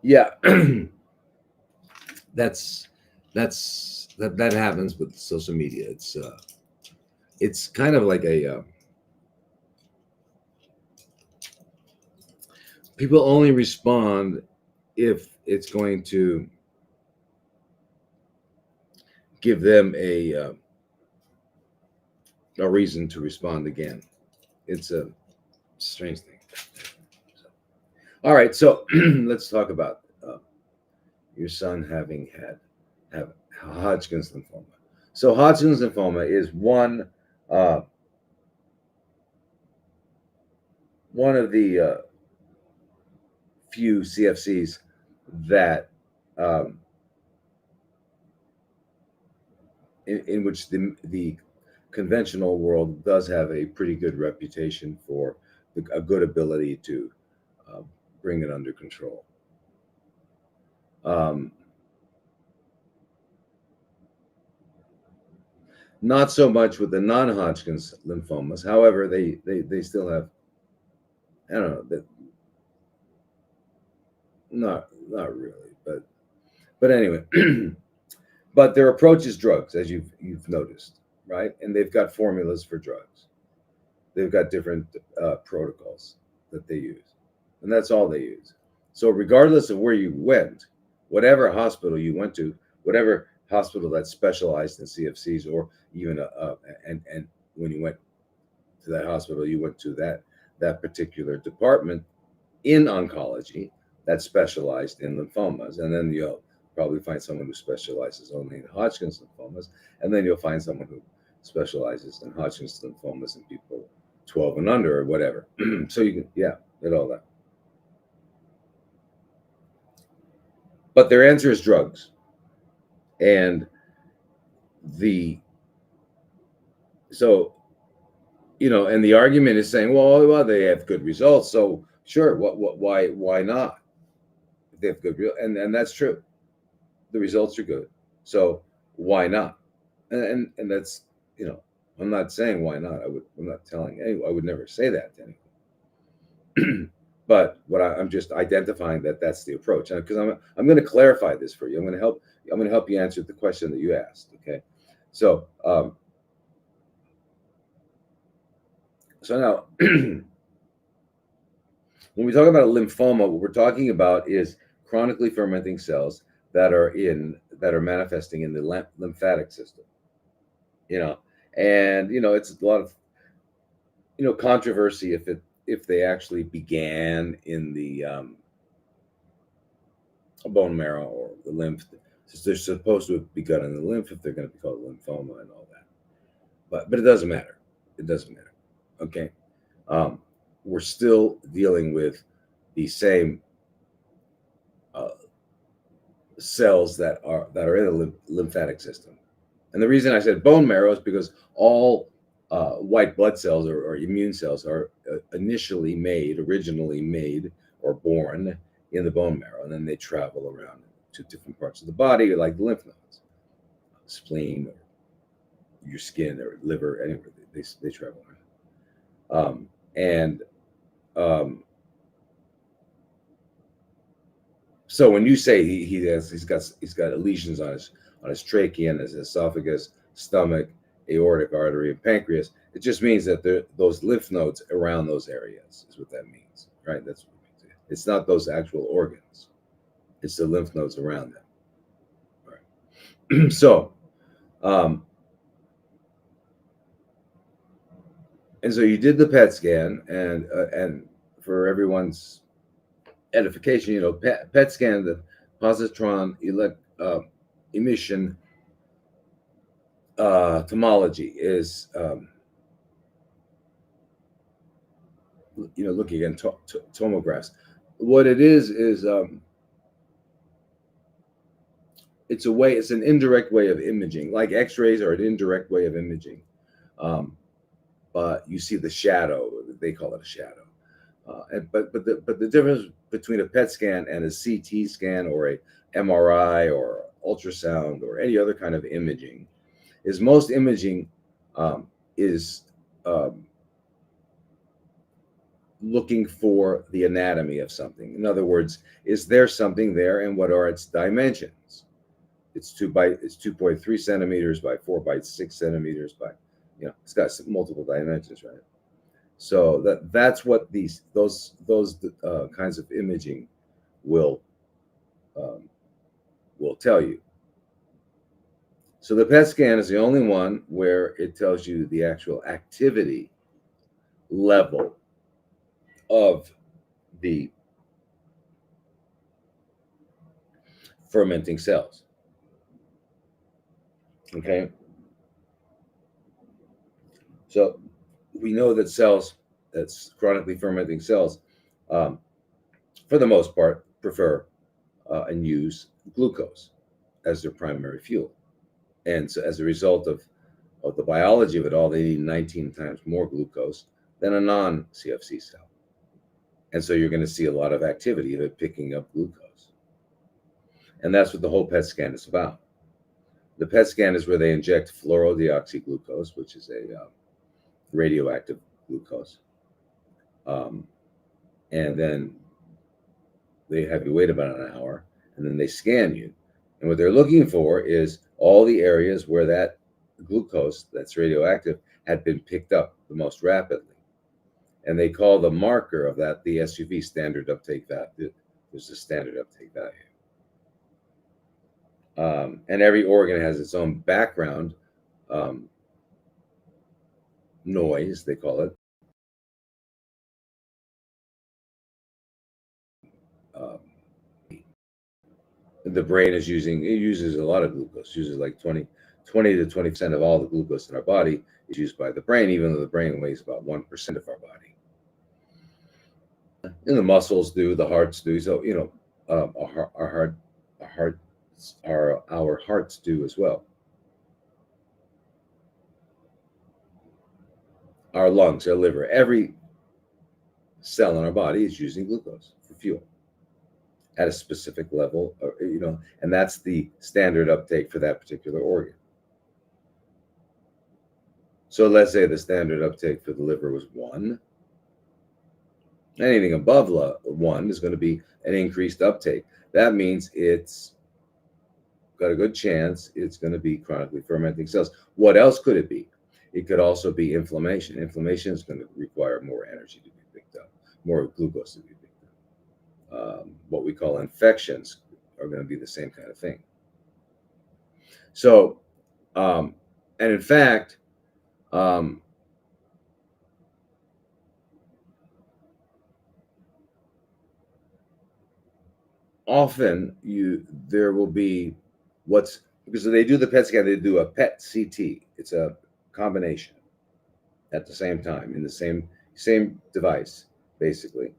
Yeah, that happens with social media. It's kind of like a people only respond if it's going to give them a reason to respond again. It's a strange thing. All right, so let's talk about your son having have Hodgkin's lymphoma. So Hodgkin's lymphoma is one of the few CFCs that in which the conventional world does have a pretty good reputation for a good ability to bring it under control. Not so much with the non-Hodgkin's lymphomas. However, they still have, I don't know, that not really, but anyway. But their approach is drugs, as you've noticed, right? And they've got formulas for drugs. They've got different protocols that they use, and that's all they use. So regardless of where you went, whatever hospital you went to, whatever hospital that specialized in CFCs, or even and when you went to that hospital, you went to that particular department in oncology that specialized in lymphomas, and then probably find someone who specializes only in Hodgkin's lymphomas, and then you'll find someone who specializes in Hodgkin's lymphomas in people 12 and under or whatever. So you can, yeah, get all that. But their answer is drugs. And the, so, and the argument is saying, well, they have good results. So sure, why not? They have good, and that's true. The results are good. So why not? And that's, I'm not saying why not. I'm not telling anyone. I would never say that to anyone. But I'm just identifying that that's the approach. Because I'm going to clarify this for you. I'm going to help you answer the question that you asked. Okay. So now when we talk about a lymphoma, what we're talking about is chronically fermenting cells that are manifesting in the lymphatic system. And it's a lot of controversy if they actually began in the bone marrow or the lymph. They're supposed to have begun in the lymph if they're going to be called lymphoma and all that. But it doesn't matter. It doesn't matter. Okay. We're still dealing with the same cells that are in the lymphatic system. And the reason I said bone marrow is because all white blood cells or immune cells are originally made or born in the bone marrow, and then they travel around to different parts of the body, like the lymph nodes, spleen, or your skin, or liver, anywhere they travel around. So when you say he's got lesions on his trachea and his esophagus, stomach, aortic artery, and pancreas, it just means that those lymph nodes around those areas is what that means, right? That's what it means. It's not those actual organs; it's the lymph nodes around them. All right. So, and so you did the PET scan, and for everyone's edification, PET scan, the positron emission tomology is, looking at tomographs. What it is it's an indirect way of imaging, like X-rays are an indirect way of imaging. But you see the shadow, they call it a shadow. But the difference between a PET scan and a CT scan or a MRI or ultrasound or any other kind of imaging is most imaging is looking for the anatomy of something. In other words, is there something there, and what are its dimensions? It's 2.3 centimeters by 4 by 6 centimeters by, it's got multiple dimensions, right? So that's what those kinds of imaging will tell you. So the PET scan is the only one where it tells you the actual activity level of the fermenting cells. Okay. So we know that that's chronically fermenting cells, for the most part, prefer and use glucose as their primary fuel. And so as a result of the biology of it all, they need 19 times more glucose than a non-CFC cell. And so you're going to see a lot of activity of it picking up glucose. And that's what the whole PET scan is about. The PET scan is where they inject fluorodeoxyglucose, which is a radioactive glucose. And then they have you wait about an hour, and then they scan you. And what they're looking for is all the areas where that glucose that's radioactive had been picked up the most rapidly. And they call the marker of that the SUV, standard uptake value. There's a standard uptake value. And every organ has its own background noise, they call it. The brain it uses a lot of glucose. It uses like 20 to 20% of all the glucose in our body is used by the brain, even though the brain weighs about 1% of our body. And the muscles do, the hearts do. So our heart, our hearts do as well. Our lungs, our liver, every cell in our body is using glucose for fuel at a specific level, and that's the standard uptake for that particular organ. So let's say the standard uptake for the liver was 1. Anything above 1 is going to be an increased uptake. That means it's got a good chance it's going to be chronically fermenting cells. What else could it be? It could also be inflammation. Inflammation is going to require more energy to be picked up, more glucose to be picked up. What we call infections are going to be the same kind of thing. So, and in fact, often there will be because they do the PET scan, they do a PET CT. It's a combination at the same time in the same device, basically.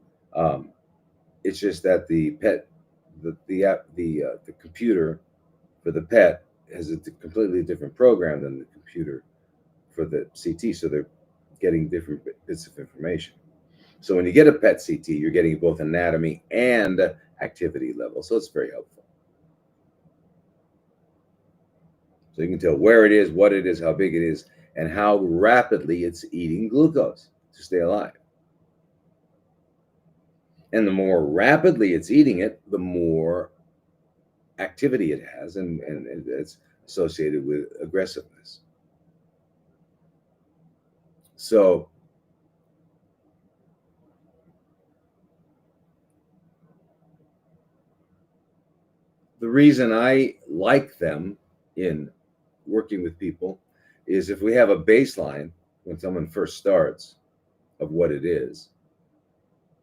It's just that the PET, the computer for the PET has a completely different program than the computer for the CT, so they're getting different bits of information. So when you get a PET CT, you're getting both anatomy and activity level, so it's very helpful. So you can tell where it is, what it is, how big it is, and how rapidly it's eating glucose to stay alive. And the more rapidly it's eating it, the more activity it has, and it's associated with aggressiveness. So the reason I like them in working with people is if we have a baseline when someone first starts of what it is,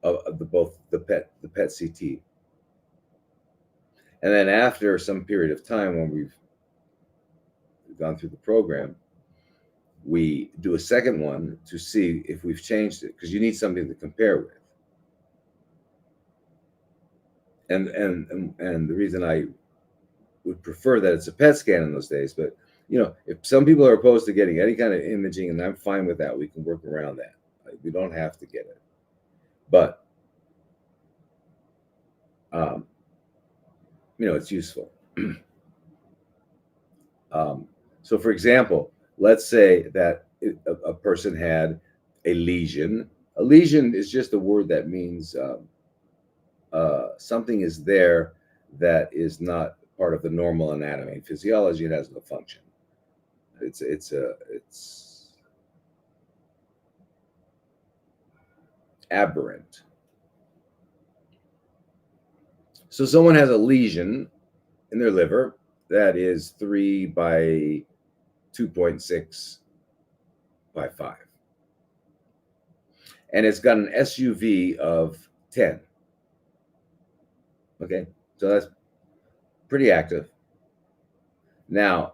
of both the PET CT, and then after some period of time when we've gone through the program, we do a second one to see if we've changed it, because you need something to compare with. And the reason I would prefer that it's a PET scan in those days, but if some people are opposed to getting any kind of imaging, and I'm fine with that, we can work around that. We don't have to get it, but it's useful. So for example, let's say that a person had a lesion. A lesion is just a word that means something is there that is not part of the normal anatomy and physiology. It has no function. It's aberrant. So someone has a lesion in their liver that is 3 by 2.6 by 5. And it's got an SUV of 10. Okay, so that's pretty active. Now,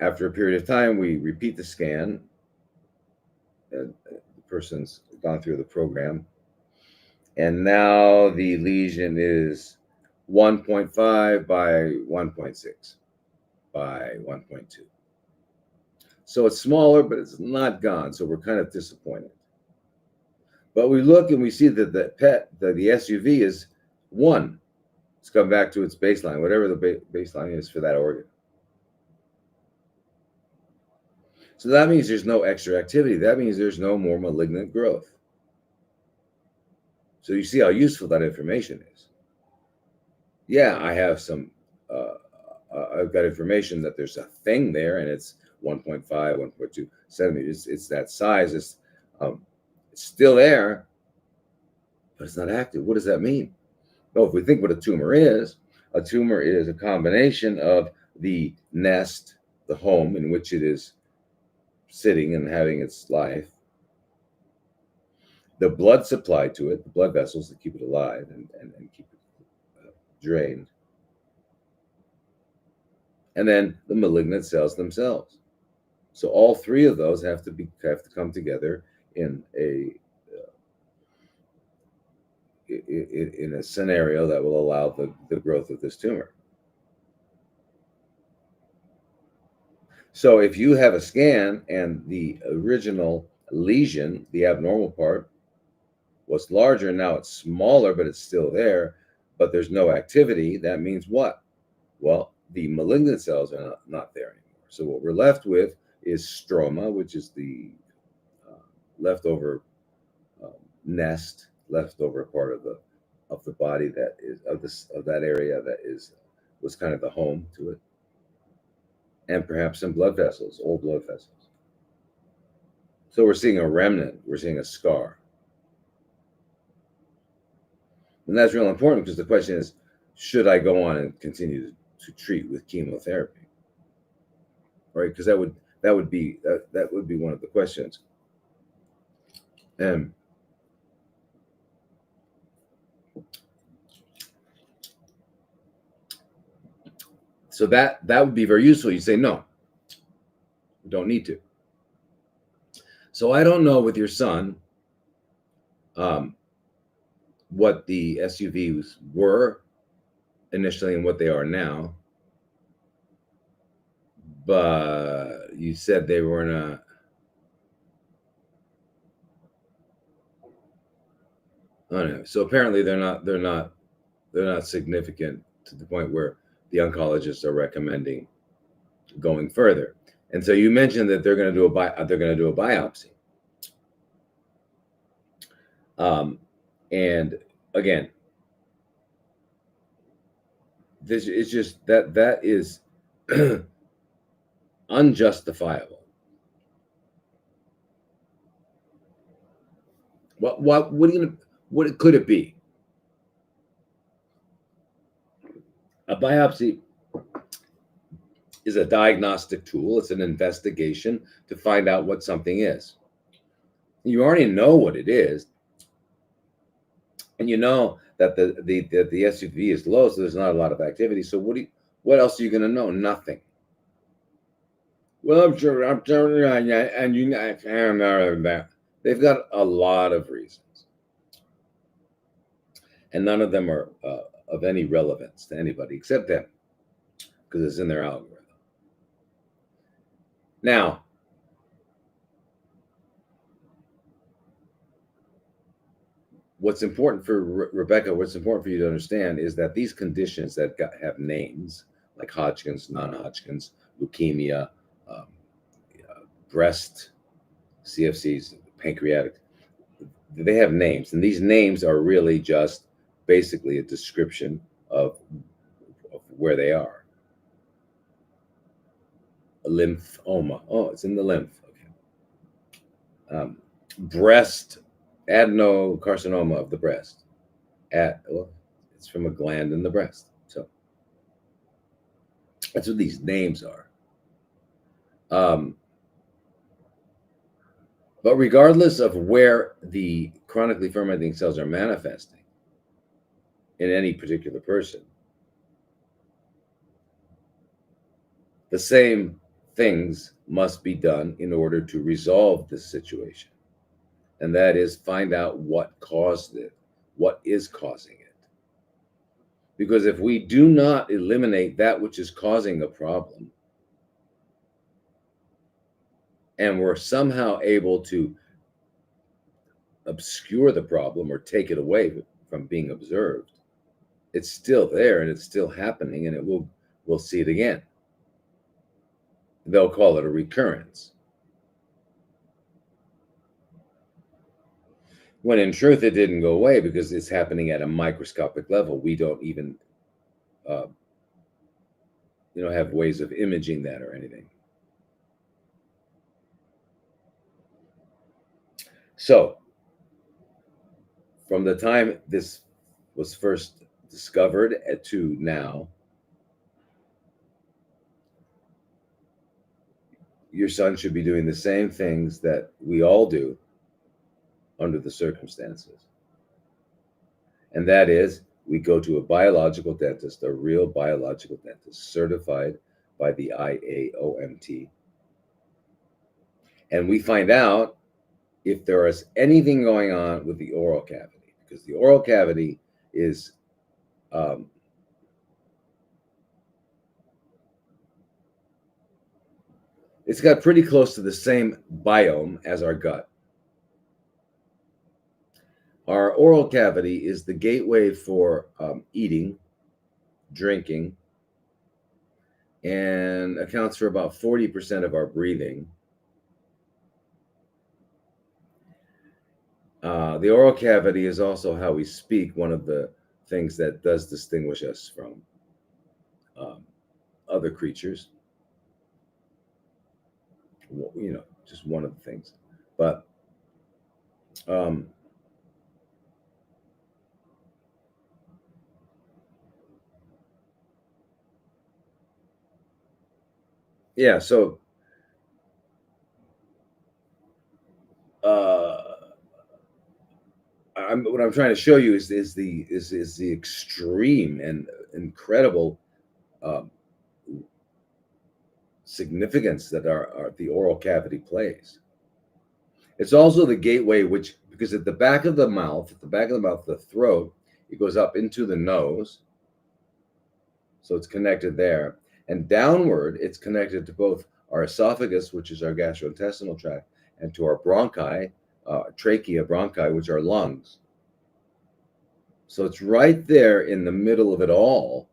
after a period of time, we repeat the scan. The person's gone through the program. And now the lesion is 1.5 by 1.6 by 1.2. So it's smaller, but it's not gone. So we're kind of disappointed. But we look and we see that the SUV is 1. It's come back to its baseline, whatever the baseline is for that organ. So that means there's no extra activity. That means there's no more malignant growth. So you see how useful that information is. Yeah, I have I've got information that there's a thing there, and it's 1.5, 1.2 centimeters. It's that size. It's still there, but it's not active. What does that mean? Well, if we think what a tumor is a combination of the nest, the home in which it is sitting and having its life, the blood supply to it, the blood vessels that keep it alive and keep it drained, and then the malignant cells themselves. So all three of those have to come together in a scenario that will allow the growth of this tumor. So if you have a scan and the original lesion, the abnormal part, was larger, now it's smaller, but it's still there, but there's no activity, that means what? Well, the malignant cells are not there anymore. So what we're left with is stroma, which is the leftover nest, leftover part of the body that is of that area that was kind of the home to it, and perhaps some blood vessels, old blood vessels. So we're seeing a remnant, we're seeing a scar. And that's real important because the question is, should I go on and continue to treat with chemotherapy? Right? Because that would be one of the questions. And so that would be very useful. You say no, you don't need to. So I don't know with your son what the SUVs were initially and what they are now, but you said they were not. Oh no. So apparently they're not significant to the point where the oncologists are recommending going further. And so you mentioned that they're going to do a biopsy. And again, this is just that is unjustifiable. What could it be? A biopsy is a diagnostic tool. It's an investigation to find out what something is. You already know what it is, and you know that the SUV is low, so there's not a lot of activity. So what else are you going to know? Nothing. Well, I'm sure, and you can't know that. They've got a lot of reasons, and none of them are of any relevance to anybody except them, because it's in their algorithm. Now, what's important for Rebecca, what's important for you to understand is that these conditions that have names like Hodgkin's, non-Hodgkin's, leukemia, breast, CFCs, pancreatic, they have names, and these names are really just basically a description of where they are. A lymphoma. Oh, it's in the lymph. Okay. Breast adenocarcinoma of the breast. It's from a gland in the breast. So that's what these names are. But regardless of where the chronically fermenting cells are manifesting in any particular person, the same things must be done in order to resolve this situation. And that is find out what caused it, what is causing it. Because if we do not eliminate that which is causing a problem, and we're somehow able to obscure the problem or take it away from being observed, it's still there and it's still happening, and we'll see it again. They'll call it a recurrence. When in truth, it didn't go away because it's happening at a microscopic level. We don't even, have ways of imaging that or anything. So, from the time this was first discovered to now, your son should be doing the same things that we all do under the circumstances. And that is, we go to a biological dentist, a real biological dentist, certified by the IAOMT. And we find out if there is anything going on with the oral cavity, because the oral cavity is it's got pretty close to the same biome as our gut. Our oral cavity is the gateway for eating, drinking, and accounts for about 40% of our breathing. The oral cavity is also how we speak, one of the things that does distinguish us from other creatures. You know, just one of the things. But yeah, so what I'm trying to show you is the extreme and incredible significance that the oral cavity plays. It's also the gateway, which, because at the back of the mouth, the throat, it goes up into the nose, so it's connected there, and downward, it's connected to both our esophagus, which is our gastrointestinal tract, and to our bronchi, trachea, bronchi, which are lungs. So it's right there in the middle of it all.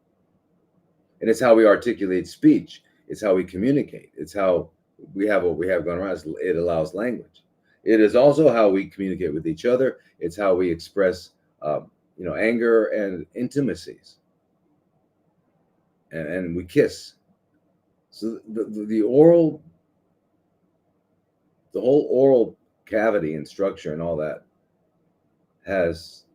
And it's how we articulate speech. It's how we communicate. It's how we have what we have going around. It allows language. It is also how we communicate with each other. It's how we express, anger and intimacies. And we kiss. So the whole oral cavity and structure and all that has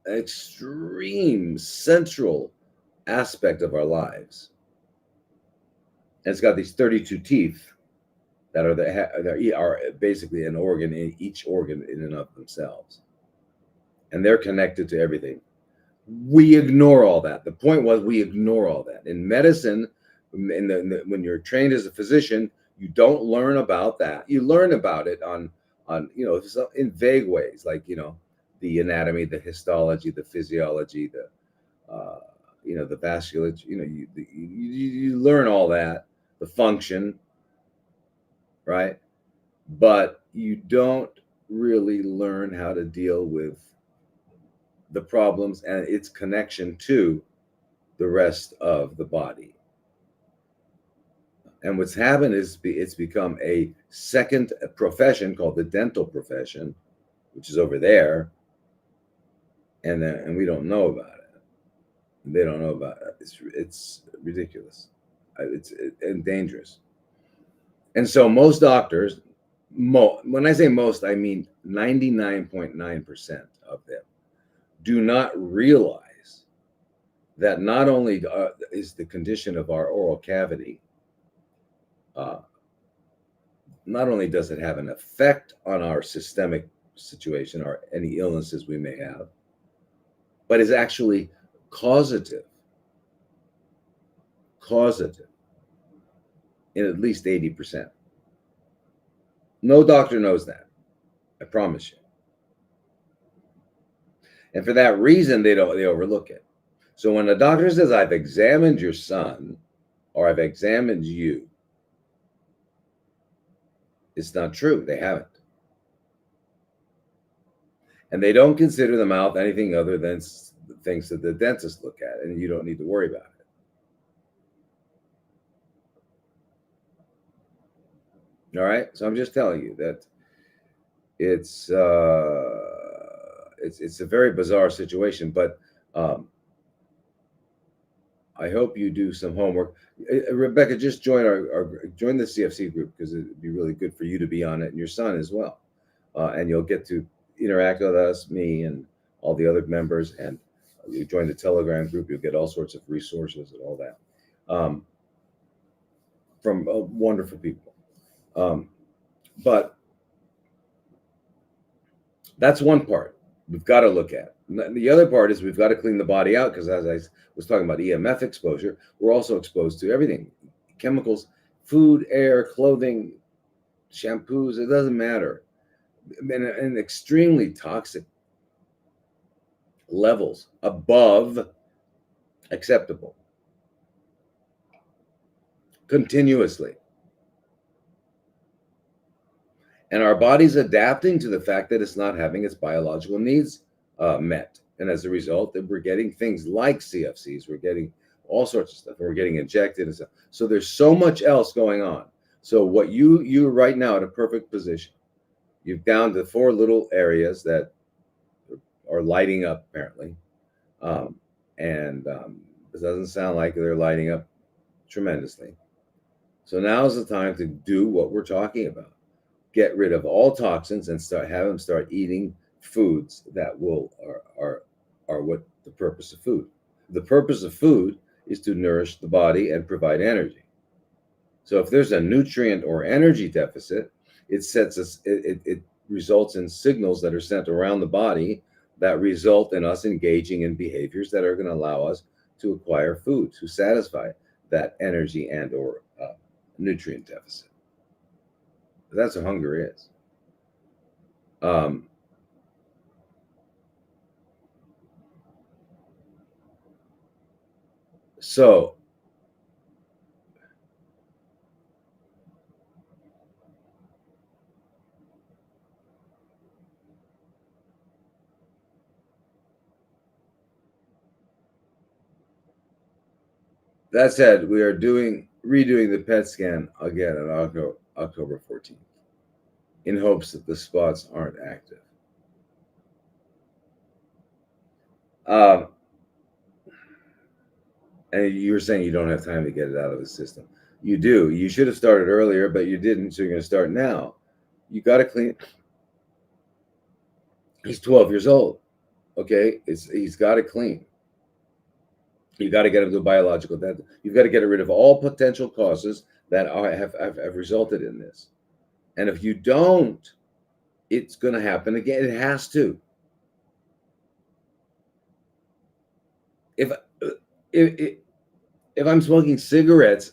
an extreme central aspect of our lives. And it's got these 32 teeth that are basically an organ in each organ in and of themselves. And they're connected to everything. We ignore all that. The point was, we ignore all that. In medicine, when you're trained as a physician, you don't learn about that. You learn about it on in vague ways, like, the anatomy, the histology, the physiology, the vasculature. You learn all that, the function, right? But you don't really learn how to deal with the problems and its connection to the rest of the body. And what's happened is it's become a second profession called the dental profession, which is over there, and we don't know about it. They don't know about it. It's ridiculous. And dangerous. And so most doctors, when I say most, I mean 99.9% of them, do not realize that not only is the condition of our oral cavity, not only does it have an effect on our systemic situation or any illnesses we may have, but is actually causative in at least 80%. No doctor knows that, I promise you. And for that reason, they overlook it. So when a doctor says, I've examined your son, or I've examined you, it's not true. They haven't. And they don't consider the mouth anything other than things that the dentists look at, and you don't need to worry about it. All right? So I'm just telling you that it's a very bizarre situation, but I hope you do some homework. Rebecca, just join join the CFC group, because it'd be really good for you to be on it, and your son as well. And you'll get to interact with us, me, and all the other members. And you join the Telegram group, you'll get all sorts of resources and all that from wonderful people. But that's one part. we've got to look at. The other part is we've got to clean the body out because, as I was talking about EMF exposure, we're also exposed to everything, chemicals, food, air, clothing, shampoos. It doesn't matter, and extremely toxic levels above acceptable continuously. And our body's adapting to the fact that it's not having its biological needs met. And as a result, that we're getting things like CFCs, we're getting all sorts of stuff, and we're getting injected and stuff. So there's so much else going on. So what you're right now at a perfect position. You've down to 4 little areas that are lighting up apparently, and it doesn't sound like they're lighting up tremendously. So now's the time to do what we're talking about. Get rid of all toxins and have them start eating foods that are what the purpose of food. The purpose of food is to nourish the body and provide energy. So if there's a nutrient or energy deficit, it results in signals that are sent around the body that result in us engaging in behaviors that are going to allow us to acquire food to satisfy that energy and or nutrient deficit. That's what hunger is. So that said, we are redoing the PET scan again on October 14th in hopes that the spots aren't active. And you were saying you don't have time to get it out of the system. You do. You should have started earlier, but you didn't. So you're going to start now. You got to clean. He's 12 years old. Okay, he's got to clean. You got to get him to a biological death. You've got to get rid of all potential causes that have resulted in this. And if you don't, it's going to happen again. It has to. If I'm smoking cigarettes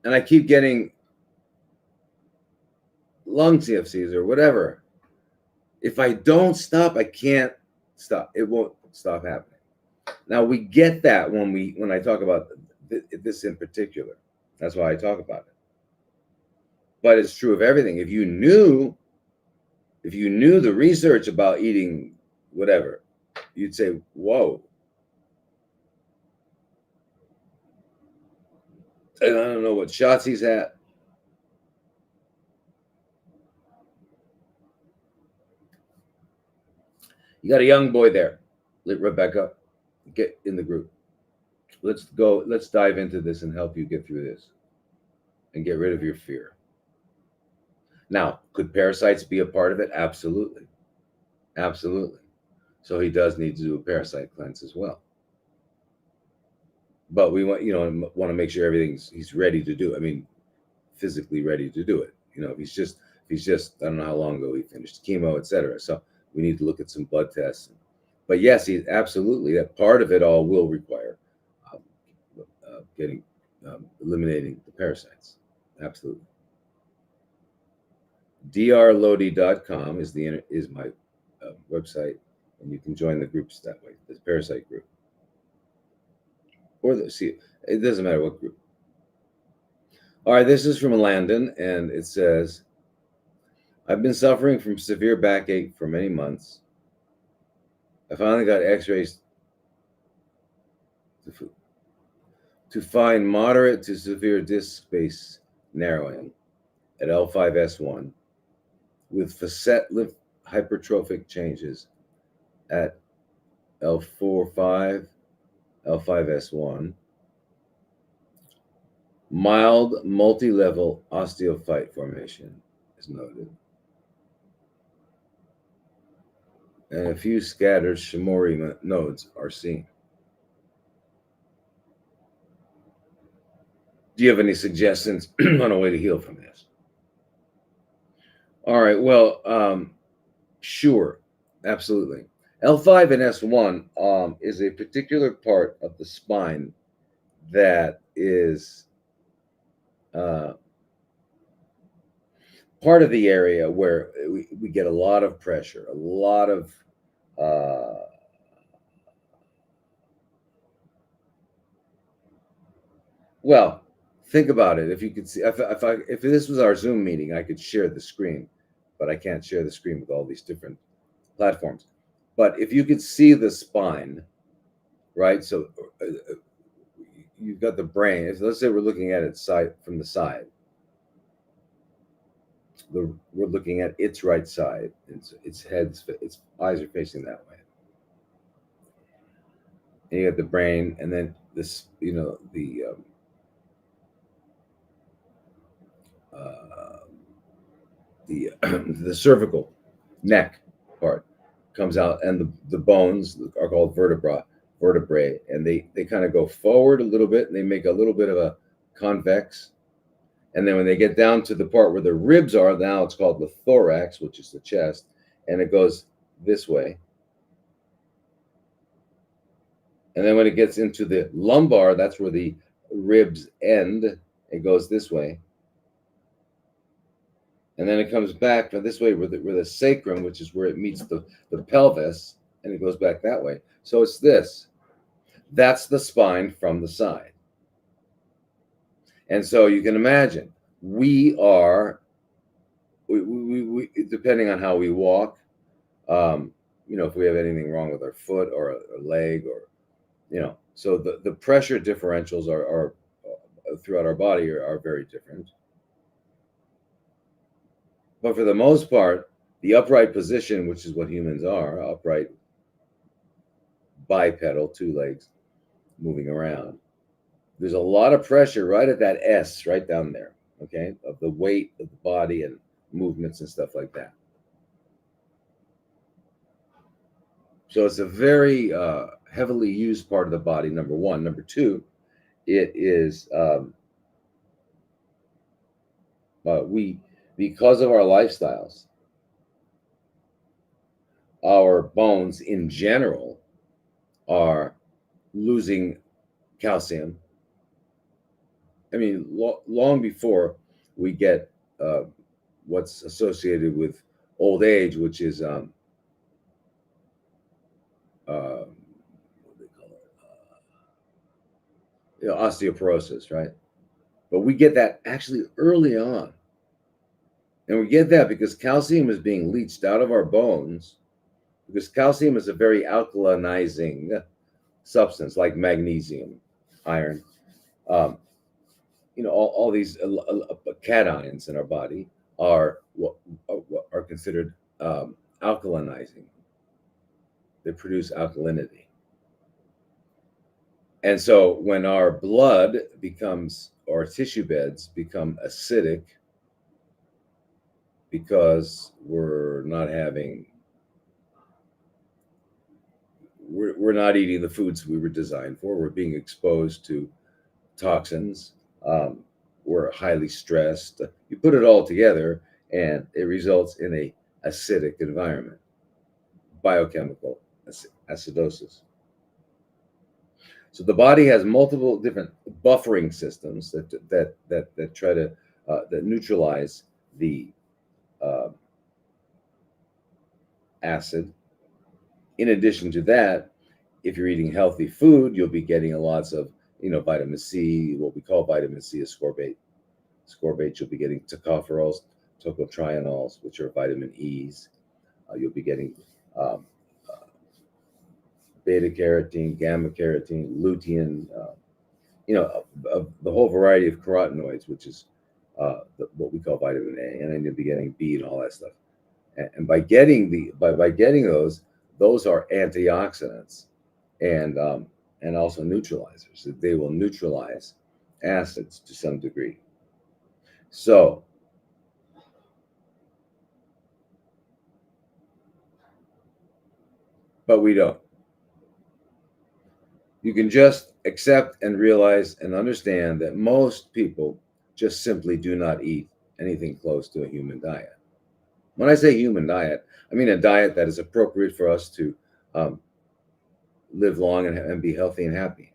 and I keep getting lung CFCs or whatever, if I don't stop, I can't stop. It won't stop happening. Now we get that when I talk about this in particular. That's why I talk about it. But it's true of everything. If you knew the research about eating whatever, you'd say, "Whoa." And I don't know what shots he's at. You got a young boy there, Rebecca. Get in the group. Let's go. Let's dive into this and help you get through this and get rid of your fear. Now, could parasites be a part of it? Absolutely. Absolutely. So he does need to do a parasite cleanse as well. But we want to make sure he's ready to do it. I mean, physically ready to do it. If he's just I don't know how long ago he finished chemo, etc. So we need to look at some blood tests. But yes, he absolutely, that part of it all will require eliminating the parasites. Absolutely. drlodi.com is my website, and you can join the groups that way. The parasite group, or it doesn't matter what group. All right, this is from Landon, and it says, "I've been suffering from severe backache for many months. I finally got X-rays to find moderate to severe disc space narrowing at L5S1 with facet lymph hypertrophic changes at L4-5, L5S1, mild multi-level osteophyte formation is noted, and a few scattered Shimori nodes are seen. Do you have any suggestions on a way to heal from this?" All right, well, sure. Absolutely. L5 and S1 is a particular part of the spine that is uh, part of the area where we get a lot of pressure, a lot of uh, well, think about it. If you could see, if this was our Zoom meeting, I could share the screen, but I can't share the screen with all these different platforms. But if you could see the spine, right? So you've got the brain. Let's say we're looking at it side from the side. We're looking at its right side. Its eyes are facing that way. And you got the brain, and then this, uh, the the cervical neck part comes out, and the bones are called vertebrae, and they kind of go forward a little bit, and they make a little bit of a convex. And then when they get down to the part where the ribs are, now it's called the thorax, which is the chest, and it goes this way. And then when it gets into the lumbar, that's where the ribs end. It goes this way. And then it comes back this way with the sacrum, which is where it meets the pelvis, and it goes back that way. So it's this. That's the spine from the side. And so you can imagine, we depending on how we walk, if we have anything wrong with our foot or a leg, or, so the pressure differentials are throughout our body are very different. But for the most part, the upright position, which is what humans are, upright, bipedal, two legs moving around, there's a lot of pressure right at that S, right down there, okay, of the weight of the body and movements and stuff like that. So it's a very heavily used part of the body, number one. Number two, it is because of our lifestyles, our bones in general are losing calcium. I mean, long before we get what's associated with old age, which is what do they call it? Osteoporosis, right? But we get that actually early on. And we get that because calcium is being leached out of our bones, because calcium is a very alkalinizing substance, like magnesium, iron. All these cations in our body are considered alkalinizing. They produce alkalinity. And so when our blood becomes, or tissue beds become acidic, because we're not eating the foods we were designed for. We're being exposed to toxins. We're highly stressed. You put it all together, and it results in a acidic environment, biochemical acidosis. So the body has multiple different buffering systems that try to that neutralize the acid. In addition to that, if you're eating healthy food, you'll be getting lots of vitamin C. What we call vitamin C is scorbate. Scorbate, you'll be getting tocopherols, tocotrienols, which are vitamin E's. You'll be getting beta carotene, gamma carotene, lutein, the whole variety of carotenoids, which is what we call vitamin A, and then you'll be getting B and all that stuff. And by getting those are antioxidants and also neutralizers. They will neutralize acids to some degree. So but we don't. You can just accept and realize and understand that most people just simply do not eat anything close to a human diet. When I say human diet, I mean a diet that is appropriate for us to um, live long and be healthy and happy.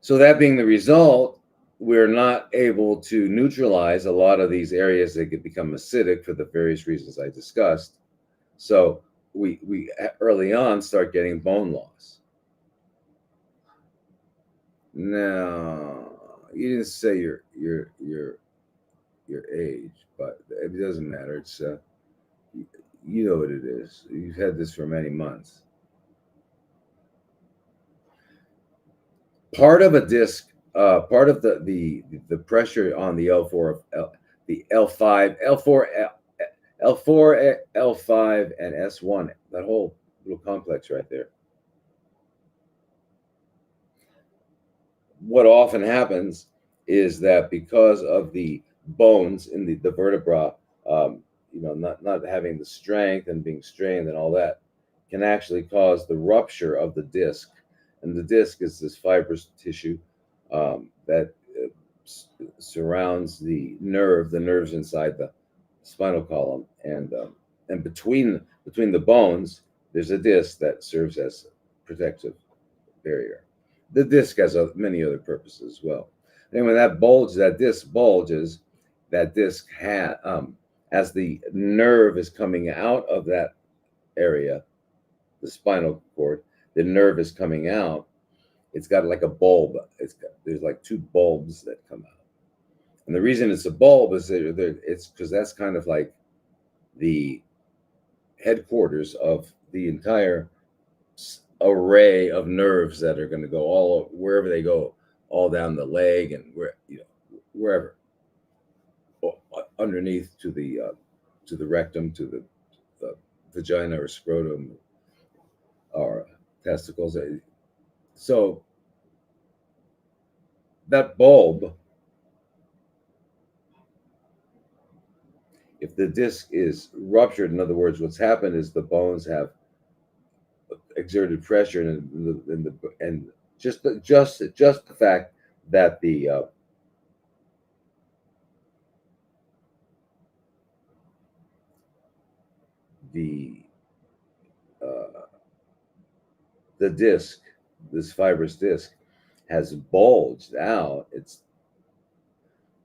So that being the result, we're not able to neutralize a lot of these areas that could become acidic for the various reasons I discussed. So we early on start getting bone loss. Now, you didn't say your age, but it doesn't matter. It's you know what it is. You've had this for many months. Part of a disc, part of the pressure on the L4, the L5, L4, L4, L5, and S1, that whole little complex right there. What often happens is that because of the bones in the vertebra, not having the strength and being strained and all that, can actually cause the rupture of the disc. And the disc is this fibrous tissue that surrounds the nerves inside the spinal column, and between the bones, there's a disc that serves as a protective barrier. The disc has many other purposes as well. And when that disc bulges, that disc as the nerve is coming out of that area, the spinal cord, the nerve is coming out. It's got like a bulb. There's like two bulbs that come out, and the reason it's a bulb is that it's because that's kind of like the headquarters of the entire array of nerves that are going to go all wherever they go, all down the leg and wherever, underneath to the rectum, to the vagina or scrotum or testicles. So that bulb, if the disc is ruptured, in other words, what's happened is the bones have exerted pressure, and just the fact that the uh, the disc, this fibrous disc, has bulged out.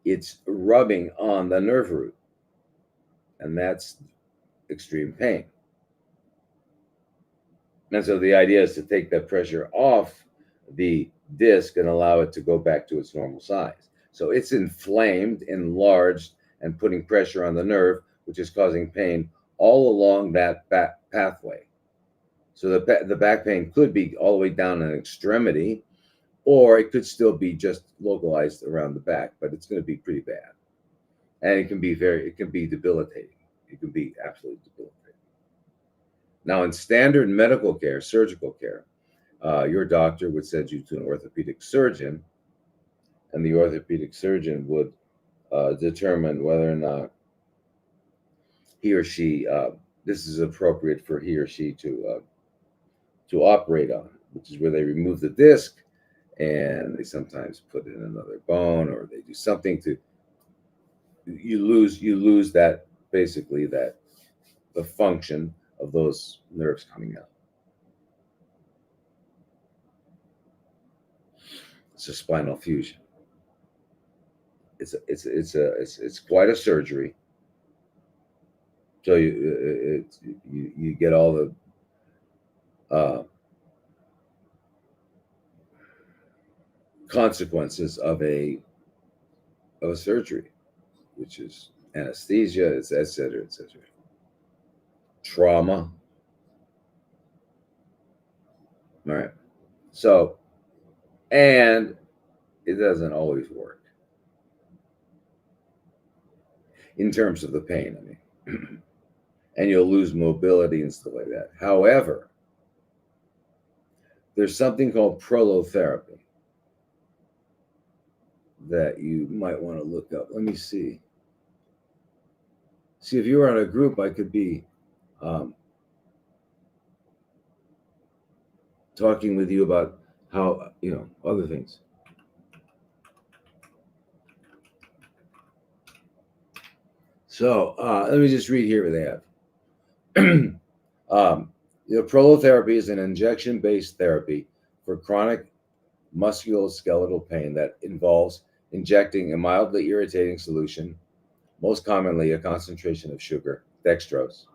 It's rubbing on the nerve root, and that's extreme pain. And so the idea is to take that pressure off the disc and allow it to go back to its normal size. So it's inflamed, enlarged, and putting pressure on the nerve, which is causing pain all along that back pathway. So the back pain could be all the way down an extremity, or it could still be just localized around the back, but it's going to be pretty bad. And it can be debilitating. It can be absolutely debilitating. Now, in standard medical care, surgical care, your doctor would send you to an orthopedic surgeon, and the orthopedic surgeon would determine whether or not he or she this is appropriate for he or she to operate on, which is where they remove the disc and they sometimes put in another bone, or they do something to you lose that, basically, that the function of those nerves coming out. It's a spinal fusion. It's quite a surgery. So you get all the consequences of a surgery, which is anesthesia, et cetera, et cetera. Trauma. All right. So, and it doesn't always work in terms of the pain. I mean, and you'll lose mobility and stuff like that. However, there's something called prolotherapy that you might want to look up. Let me see. See, if you were on a group, I could be talking with you about how, other things. So let me just read here what they have. Prolotherapy is an injection-based therapy for chronic musculoskeletal pain that involves injecting a mildly irritating solution, most commonly a concentration of sugar, dextrose,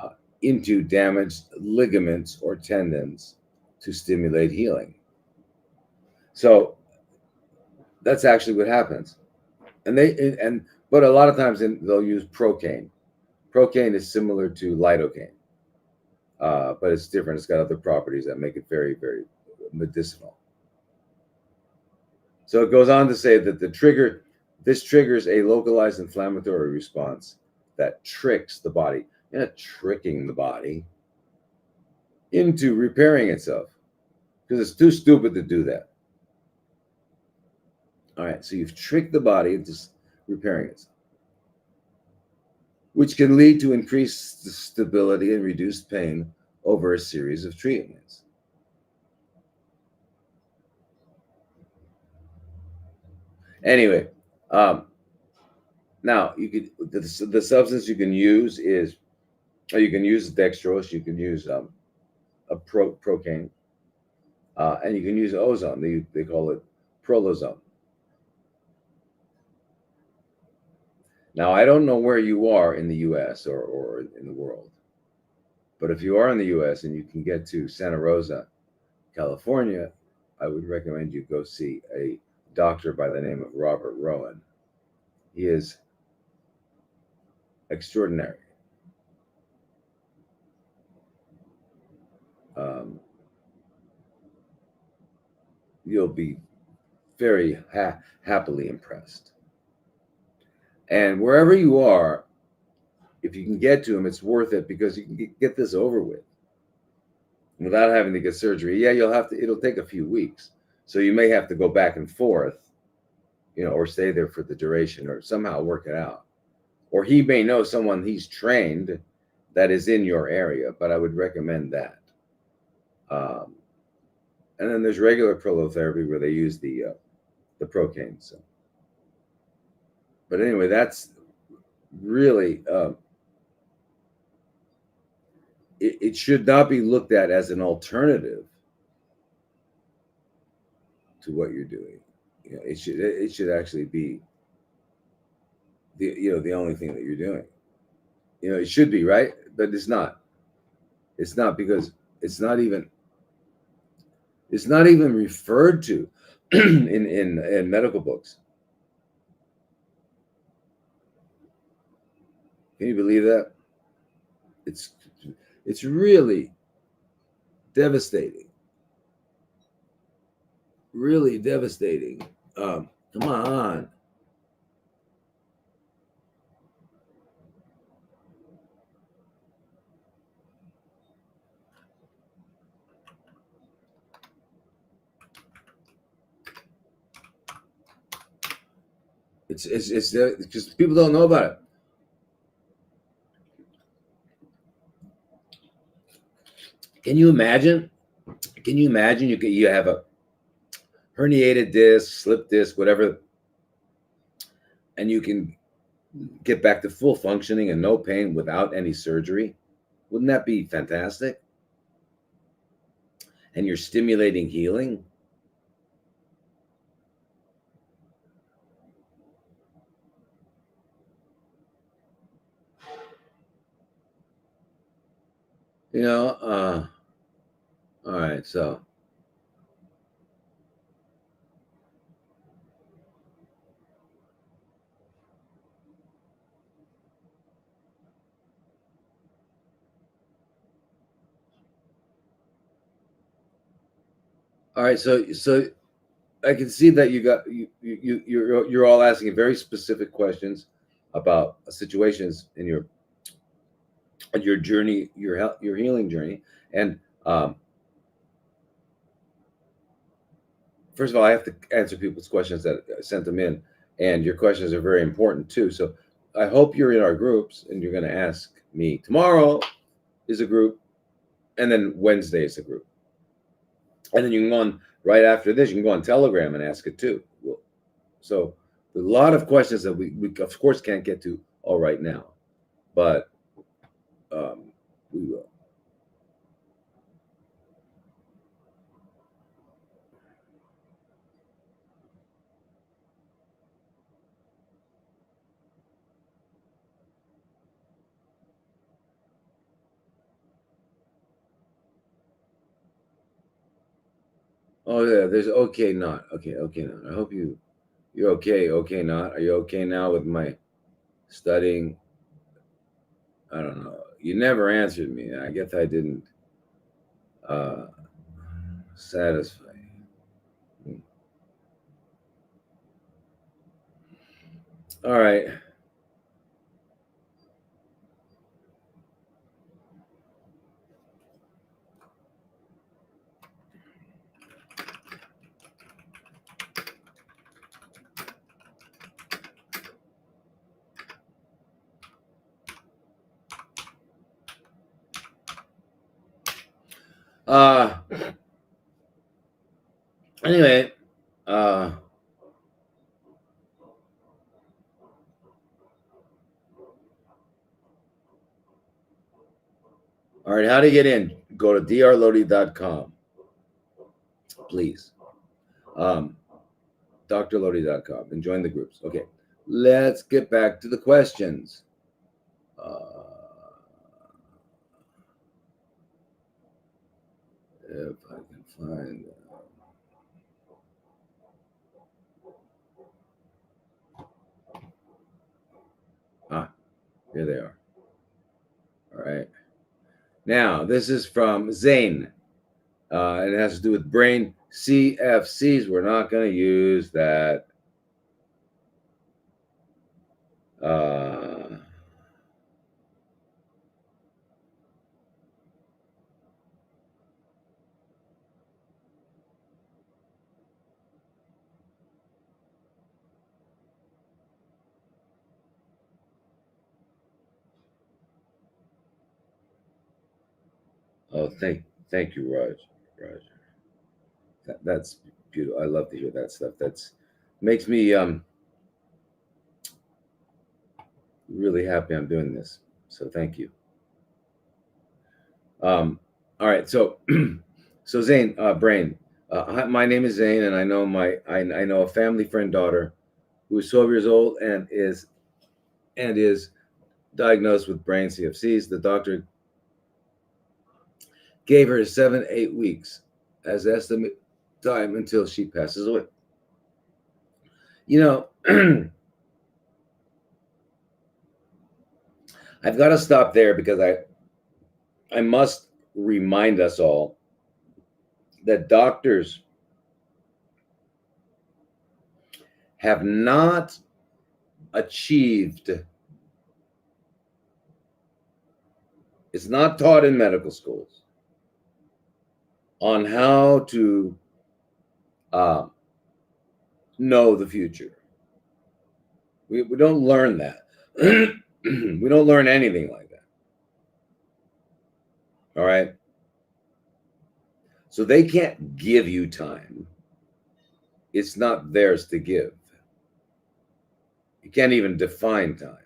uh, into damaged ligaments or tendons to stimulate healing. So that's actually what happens. But a lot of times they'll use procaine. Procaine is similar to lidocaine, but it's different. It's got other properties that make it very, very medicinal. So it goes on to say that this triggers a localized inflammatory response that tricks the body. You're not tricking the body into repairing itself because it's too stupid to do that. All right, so you've tricked the body into repairing itself, which can lead to increased stability and reduced pain over a series of treatments. Anyway, now the substance you can use is you can use dextrose, you can use procaine, and you can use ozone. They call it prolozone. Now, I don't know where you are in the U.S. or in the world, but if you are in the U.S. and you can get to Santa Rosa, California, I would recommend you go see a doctor by the name of Robert Rowan. He is extraordinary. You'll be very happily impressed. And wherever you are, if you can get to him, it's worth it because you can get this over with without having to get surgery. Yeah, it'll take a few weeks. So you may have to go back and forth, or stay there for the duration or somehow work it out. Or he may know someone he's trained that is in your area, but I would recommend that. And then there's regular prolotherapy where they use the procaine. So, but anyway, that's really it should not be looked at as an alternative to what you're doing. It should actually be the only thing that you're doing. It should be, right, but it's not. It's not because it's not even referred to in medical books. Can you believe that? It's really devastating. Really devastating. Come on. It's because people don't know about it. Can you imagine? You have a herniated disc, slip disc, whatever, and you can get back to full functioning and no pain without any surgery? Wouldn't that be fantastic? And you're stimulating healing. All right, so I can see that you're all asking very specific questions about situations in your journey, your healing journey. And first of all, I have to answer people's questions that sent them in, and your questions are very important too. So I hope you're in our groups and you're going to ask me. Tomorrow is a group, and then Wednesday is a group. And then you can go on right after this, you can go on Telegram and ask it too. So a lot of questions that we of course can't get to all right now, but we will. Oh yeah, there's okay not okay okay not. I hope you're okay okay not. Are you okay now with my studying? I don't know. You never answered me. I guess I didn't uh, satisfy you. All right. Uh, anyway, uh, all right. How to get in? Go to drlodi.com, please. Um, drlodi.com and join the groups. Okay. Let's get back to the questions. If I can find. Here they are. All right. Now, this is from Zane. It has to do with brain CFCs. We're not going to use that. Uh, oh, thank you, Raj. Raj, that's beautiful. I love to hear that stuff. That's makes me really happy. I'm doing this. So thank you. All right. So so Zane, brain. Hi, my name is Zane, and I know a family friend daughter who is 12 years old and is diagnosed with brain CFCs. The doctor gave her 7 8 weeks as estimate time until she passes away. You know, I've got to stop there because I must remind us all that doctors have not achieved, it's not taught in medical schools on how to uh, know the future. We don't learn that. We don't learn anything like that. All right. So they can't give you time. It's not theirs to give. You can't even define time.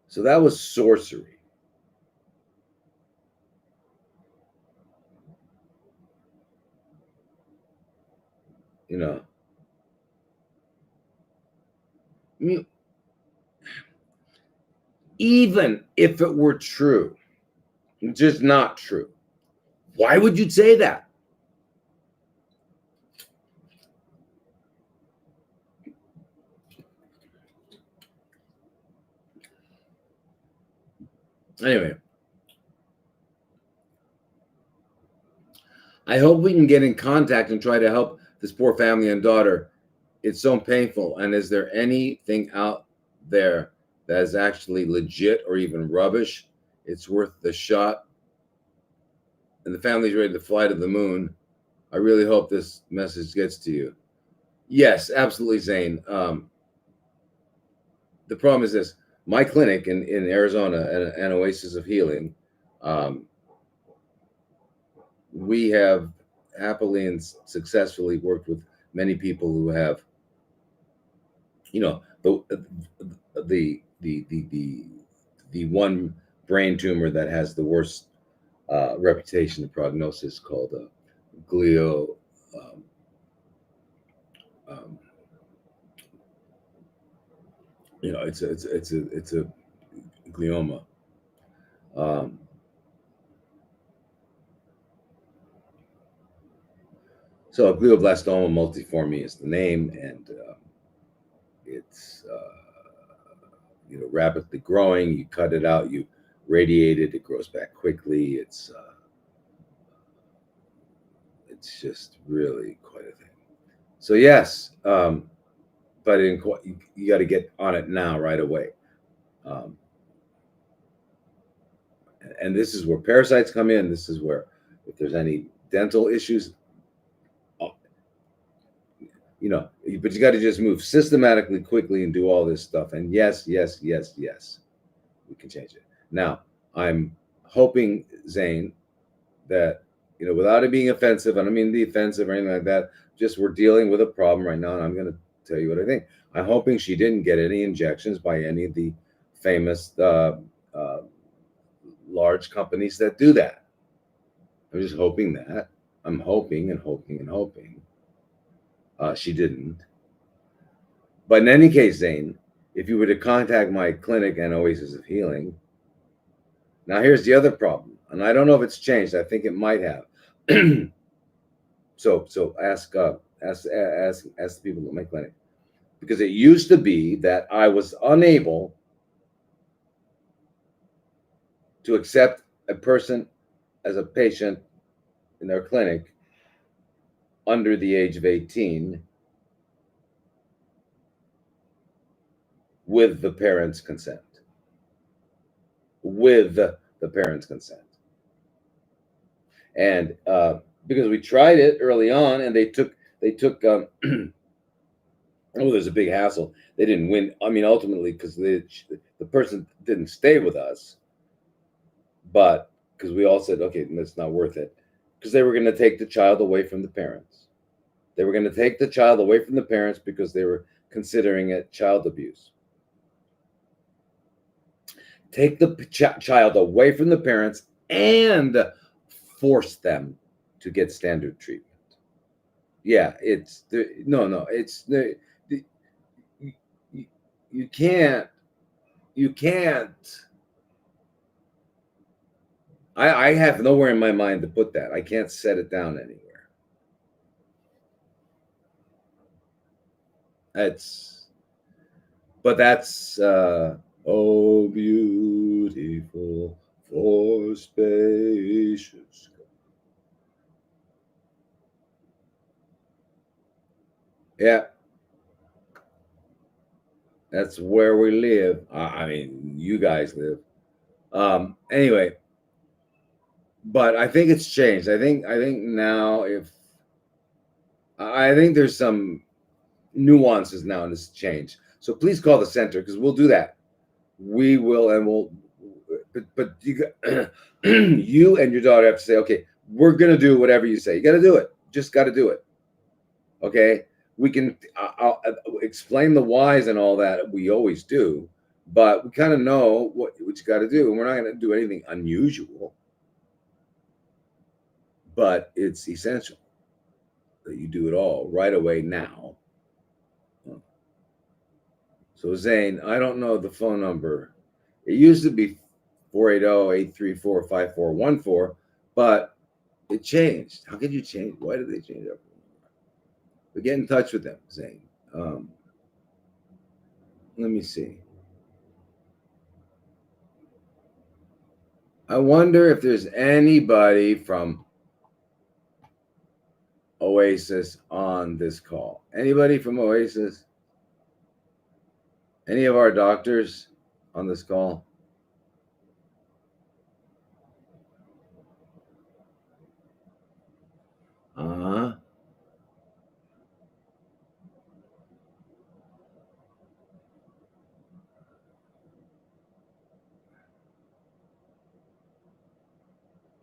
So that was sorcery. You know, I mean, even if it were true, it's just not true. Why would you say that? Anyway, I hope we can get in contact and try to help this poor family and daughter. It's so painful. And is there anything out there that is actually legit or even rubbish? It's worth the shot. And the family's ready to fly to the moon. I really hope this message gets to you. Yes, absolutely, Zane. The problem is this: my clinic in Arizona, an oasis of healing, um, we have happily and successfully worked with many people who have, you know, the one brain tumor that has the worst reputation and prognosis, called glio. Um, um, it's a glioma. Um, so glioblastoma multiforme is the name, and it's rapidly growing. You cut it out, you radiate it, it grows back quickly. It's just really quite a thing. So yes, but you got to get on it now, right away. Um, and this is where parasites come in. This is where, if there's any dental issues, uh, but you got to just move systematically, quickly, and do all this stuff. And yes, yes, yes, yes, we can change it. Now, I'm hoping, Zane, that, without it being offensive, I don't mean to be offensive or anything like that. Just, we're dealing with a problem right now, and I'm going to tell you what I think. I'm hoping she didn't get any injections by any of the famous uh, large companies that do that. I'm just hoping that. I'm hoping and hoping and hoping she didn't. But in any case, Zane, if you were to contact my clinic and Oasis of Healing, now here's the other problem, and I don't know if it's changed. I think it might have. So ask the people at my clinic, because it used to be that I was unable to accept a person as a patient in their clinic under the age of 18 with the parents' consent. With the parents' consent. And because we tried it early on, and they took oh, there's a big hassle. They didn't win. I mean, ultimately, because the person didn't stay with us, but because we all said, okay, that's not worth it, because they were going to take the child away from the parents. They were going to take the child away from the parents because they were considering it child abuse. Take the child away from the parents and force them to get standard treatment. Yeah, it's no, it's you can't. I have nowhere in my mind to put that. I can't set it down anywhere. That's oh, beautiful for spacious. Yeah, that's where we live. I mean, you guys live. Anyway, but I think it's changed. I think now, if I think there's some nuances now in this change. So please call the center, because we'll do that. We will, and we'll. But you, you and your daughter have to say, okay, we're gonna do whatever you say. You got to do it. Just got to do it. Okay. We can. I'll explain the whys and all that. We always do, but we kind of know what you got to do, and we're not going to do anything unusual. But it's essential that you do it all right away now. So Zane, I don't know the phone number. It used to be 480-834-5414, but it changed. How could you change? Why did they change it? But get in touch with them, Zane. Let me see. I wonder if there's anybody from Oasis on this call. Anybody from Oasis? Any of our doctors on this call? Uh-huh.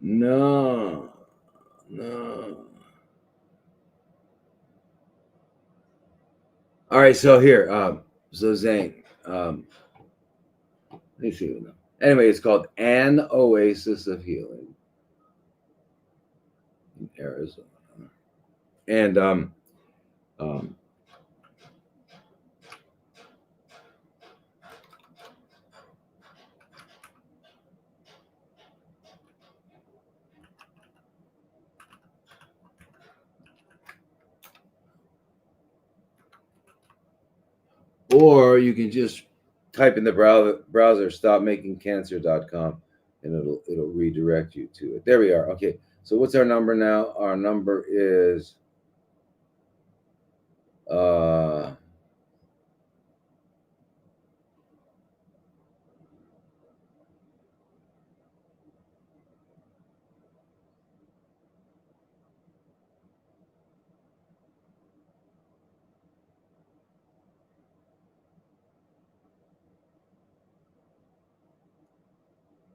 No. All right, so here, so Zane, Let me see. Anyway, it's called An Oasis of Healing in Arizona. And um, or you can just type in the browser stopmakingcancer.com and it'll redirect you to it. There we are. Okay. So what's our number now? Our number is uh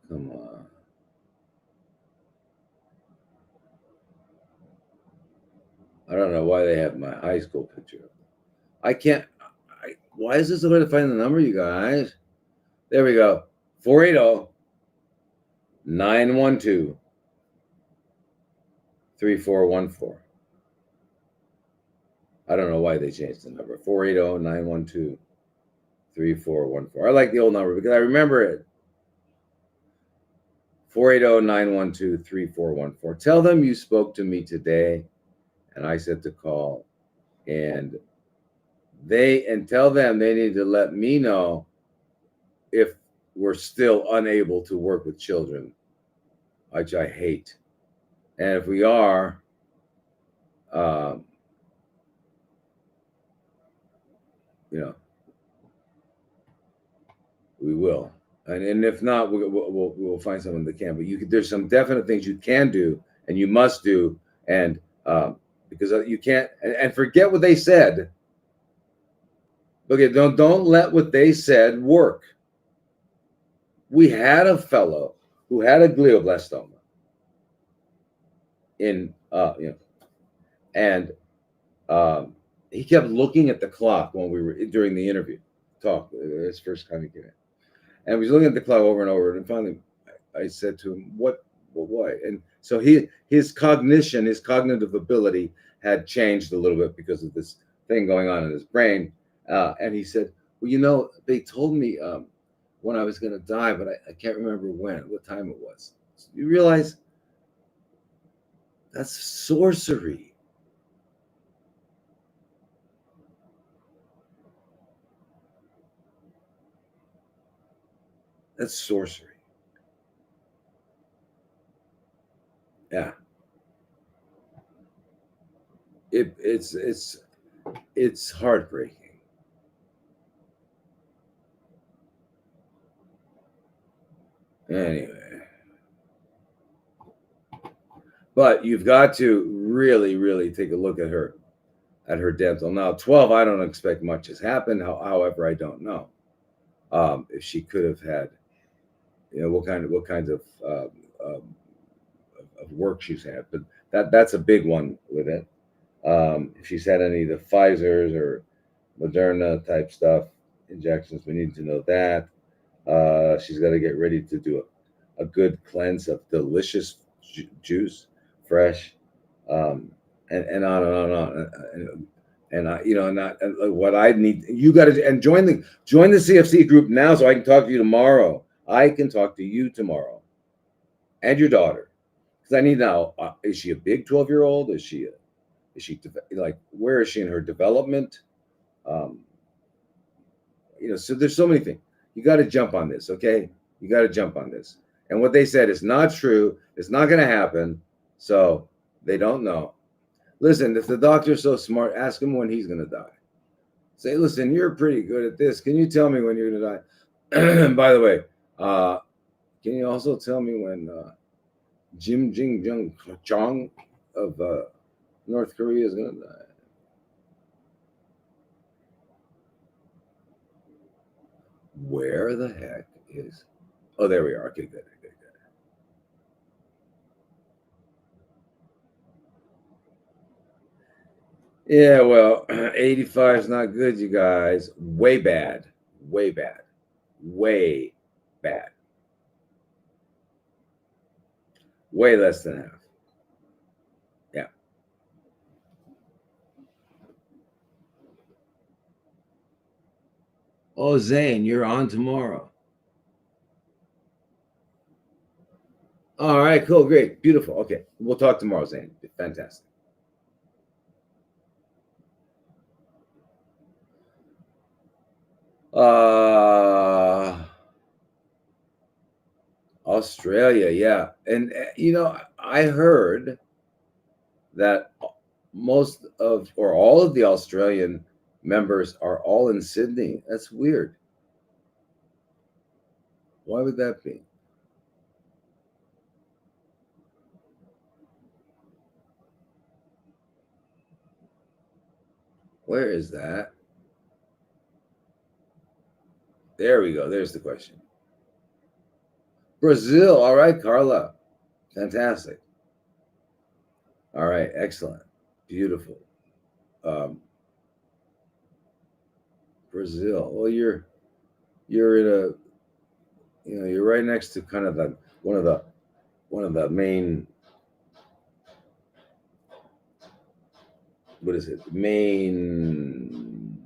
come on. I don't know why they have my high school picture. I can't why is this the way to find the number, you guys? There we go. 480 912 3414. I don't know why they changed the number. 480 912 3414. I like the old number because I remember it. 480 912 3414. Tell them you spoke to me today and I said to call, and tell them they need to let me know if we're still unable to work with children, which I hate. And if we are, um, you know, we will. And if not, we'll find someone that can. But there's some definite things you can do and you must do, and because you can't and forget what they said. Okay, don't let what they said work. We had a fellow who had a glioblastoma in and um, he kept looking at the clock when we were during the interview talk. His first time he came in, and he was looking at the clock over and over. And finally, I said to him, "What? Why?" And so his cognition, his cognitive ability had changed a little bit because of this thing going on in his brain. And he said, "Well, they told me when I was going to die, but I can't remember what time it was." So you realize that's sorcery. That's sorcery. Yeah. It's heartbreaking. Anyway, but you've got to really, really take a look at her dental. Now, 12, I don't expect much has happened. However, I don't know if she could have had, what kinds um, of work she's had. But that's a big one with it. If she's had any of the Pfizer's or Moderna type stuff, injections, we need to know that. She's got to get ready to do a good cleanse of delicious juice, fresh, um, and on and on and on. And I, what I need, you got to and join the CFC group now, so I can talk to you tomorrow. I can talk to you tomorrow, and your daughter, because I need to know: is she a big 12-year-old? Is she like where is she in her development? Um, so there's so many things. You got to jump on this, okay? You got to jump on this. And what they said is not true. It's not going to happen. So they don't know. Listen, if the doctor's so smart, ask him when he's going to die. Say, listen, you're pretty good at this. Can you tell me when you're going to die? By the way, can you also tell me when Jim Jing Jung Chong of North Korea is going to die? Where the heck is? Oh, there we are. Okay, good. Yeah, well, 85 is not good, you guys. Way bad. Way bad. Way. Bad. Way less than half. Yeah. Oh, Zane, you're on tomorrow. All right, cool, great, beautiful. Okay, we'll talk tomorrow, Zane. Fantastic. Uh, Australia, yeah. And I heard that most of or all of the Australian members are all in Sydney. That's weird. Why would that be? Where is that? There we go. There's the question. Brazil. All right, Carla. Fantastic. All right, excellent. Beautiful. Um, Brazil. Well, you're in you're right next to kind of the one of the main, what is it? Main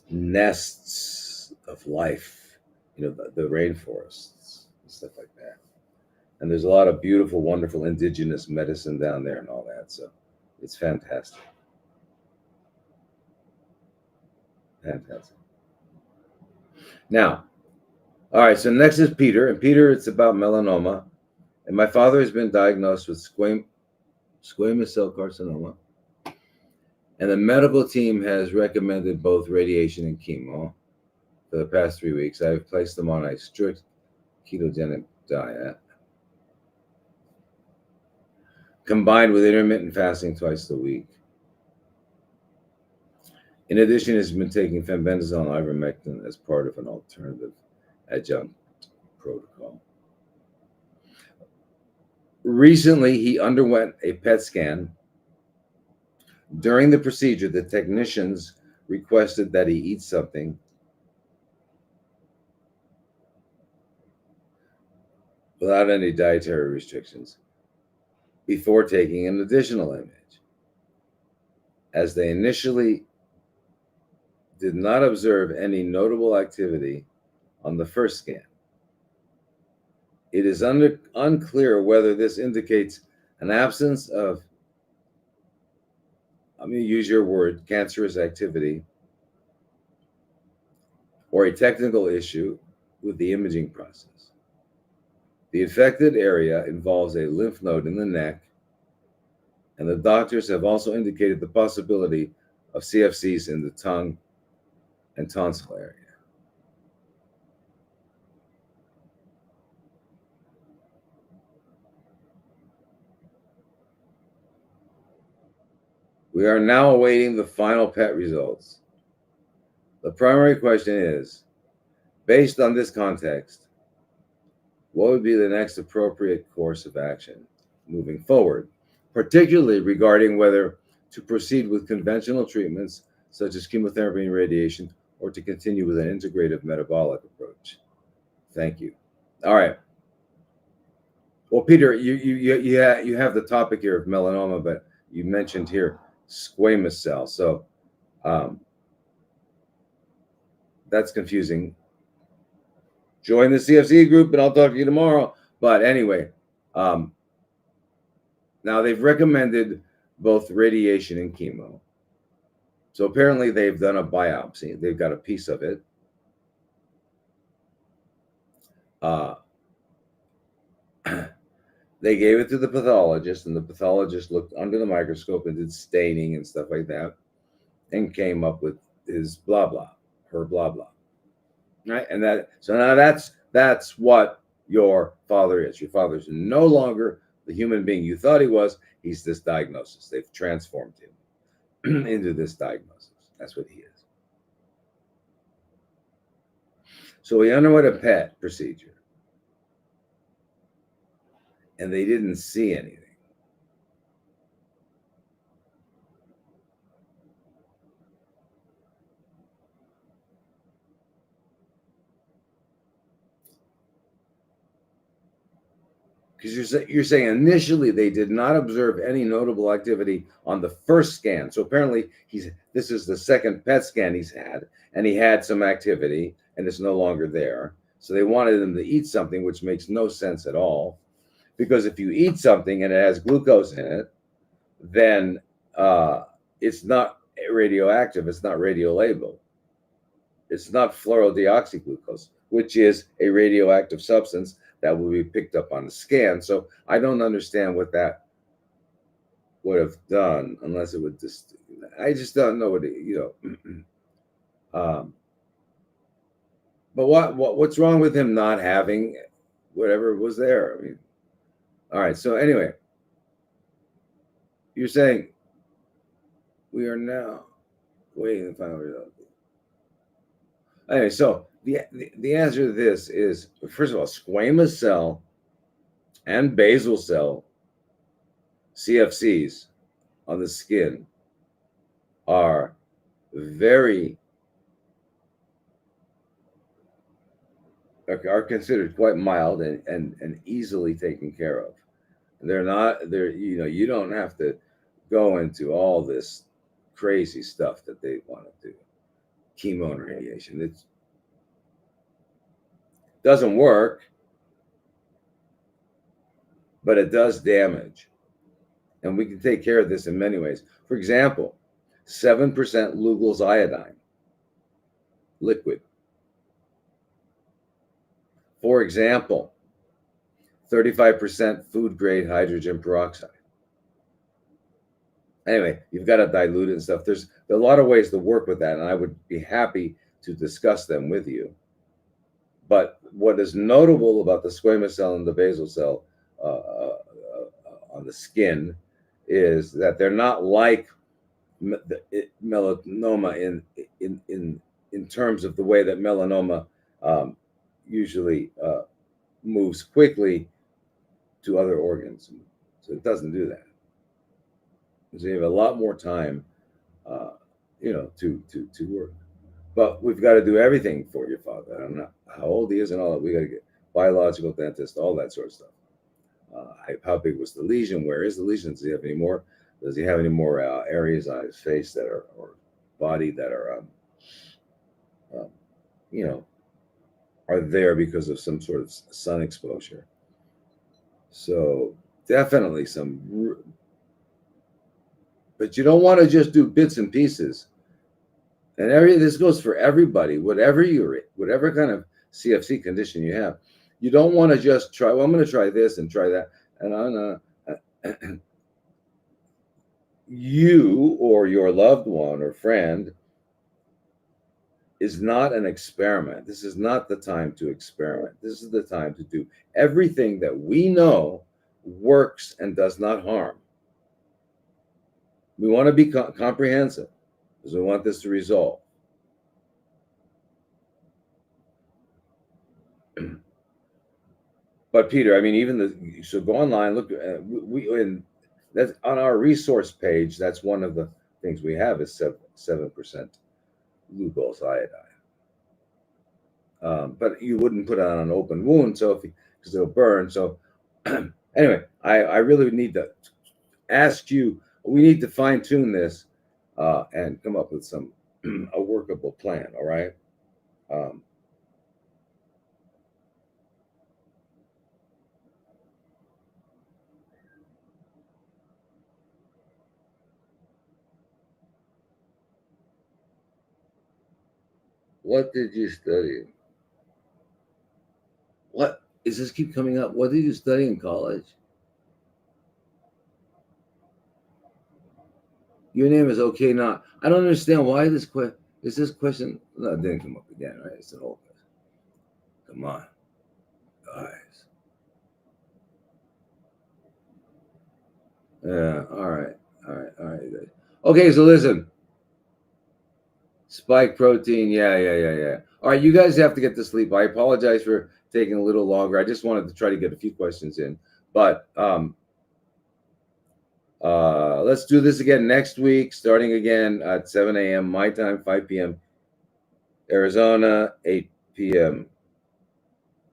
nests of life. The rainforests and stuff like that. And there's a lot of beautiful, wonderful indigenous medicine down there and all that. So it's fantastic. Fantastic. Now, all right, so next is Peter. And Peter, it's about melanoma. And my father has been diagnosed with squamous cell carcinoma. And the medical team has recommended both radiation and chemo for the past 3 weeks. I've placed them on a strict ketogenic diet combined with intermittent fasting twice a week. In addition, he's been taking fenbendazole and ivermectin as part of an alternative adjunct protocol. Recently, he underwent a PET scan. During the procedure, the technicians requested that he eat something without any dietary restrictions before taking an additional image, as they initially did not observe any notable activity on the first scan. It is unclear whether this indicates an absence of, I'm going to use your word, cancerous activity, or a technical issue with the imaging process. The affected area involves a lymph node in the neck, and the doctors have also indicated the possibility of CFCs in the tongue and tonsil area. We are now awaiting the final PET results. The primary question is, based on this context, what would be the next appropriate course of action moving forward, particularly regarding whether to proceed with conventional treatments such as chemotherapy and radiation, or to continue with an integrative metabolic approach? Thank you. All right. Well, Peter, you have the topic here of melanoma, but you mentioned here squamous cell, so that's confusing. Join the CFC group, and I'll talk to you tomorrow. But anyway, now they've recommended both radiation and chemo. So apparently they've done a biopsy. They've got a piece of it. They gave it to the pathologist, and the pathologist looked under the microscope and did staining and stuff like that, and came up with his blah blah, her blah blah. Right, and now that's what your father is. Your father's no longer the human being you thought he was. He's this diagnosis. They've transformed him into this diagnosis. That's what he is. So he underwent a PET procedure, and they didn't see anything. because you're saying initially they did not observe any notable activity on the first scan. So apparently this is the second PET scan he's had, and he had some activity, and it's no longer there. So they wanted him to eat something, which makes no sense at all, because if you eat something and it has glucose in it, then it's not radioactive. It's not radiolabeled. It's not fluorodeoxyglucose, which is a radioactive substance that will be picked up on the scan. So I don't understand what that would have done unless it would just. I just don't know what but what's wrong with him not having whatever was there? I mean, all right. So anyway, you're saying we are now waiting the final result. Anyway, so the answer to this is, first of all, squamous cell and basal cell CFCs on the skin are considered quite mild and easily taken care of. They're you don't have to go into all this crazy stuff that they want to do. Chemo and radiation. It doesn't work, but it does damage. And we can take care of this in many ways. For example, 7% Lugol's iodine, liquid. For example, 35% food grade hydrogen peroxide. Anyway, you've got to dilute it and stuff. There's a lot of ways to work with that, and I would be happy to discuss them with you. But what is notable about the squamous cell and the basal cell on the skin is that they're not like melanoma in terms of the way that melanoma usually moves quickly to other organs. So it doesn't do that. So you have a lot more time, to work. But we've got to do everything for your father. I don't know how old he is and all that. We got to get biological dentist, all that sort of stuff. How big was the lesion? Where is the lesion? Does he have any more? Does he have any more areas on his face that are or body that are, are there because of some sort of sun exposure? So definitely but you don't want to just do bits and pieces. And this goes for everybody, whatever kind of CFC condition you have. You don't want to just try, well, I'm going to try this and try that. And you or your loved one or friend is not an experiment. This is not the time to experiment. This is the time to do everything that we know works and does not harm. We want to be comprehensive because we want this to resolve. But Peter, I mean, so go online, look. That's on our resource page. That's one of the things we have is 7% Lugol's iodine. But you wouldn't put it on an open wound, because it'll burn. So anyway, I really need to ask you. We need to fine tune this and come up with a workable plan. All right. What did you study? What is this keep coming up? What did you study in college? Your name is okay now. I don't understand why this question. No, it didn't come up again, right? It's an old question. Come on, guys. Yeah. All right. Good. Okay. So listen. Spike protein. Yeah. All right. You guys have to get to sleep. I apologize for taking a little longer. I just wanted to try to get a few questions in, but let's do this again next week, starting again at 7 a.m. my time, 5 p.m. Arizona, 8 p.m.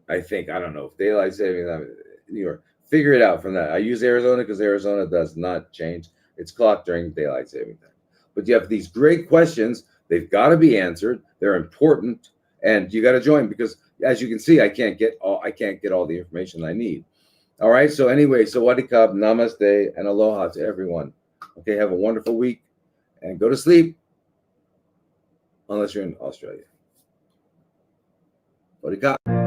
I think, I don't know if daylight saving time, New York, Figure it out from that. I use Arizona because Arizona does not change its clock during daylight saving time. But you have these great questions. They've got to be answered. They're important, and you got to join because, as you can see, I can't get all the information I need. All right. So anyway, Sawadee Kab, Namaste, and Aloha to everyone. Okay. Have a wonderful week, and go to sleep, unless you're in Australia. Sawadee Kab.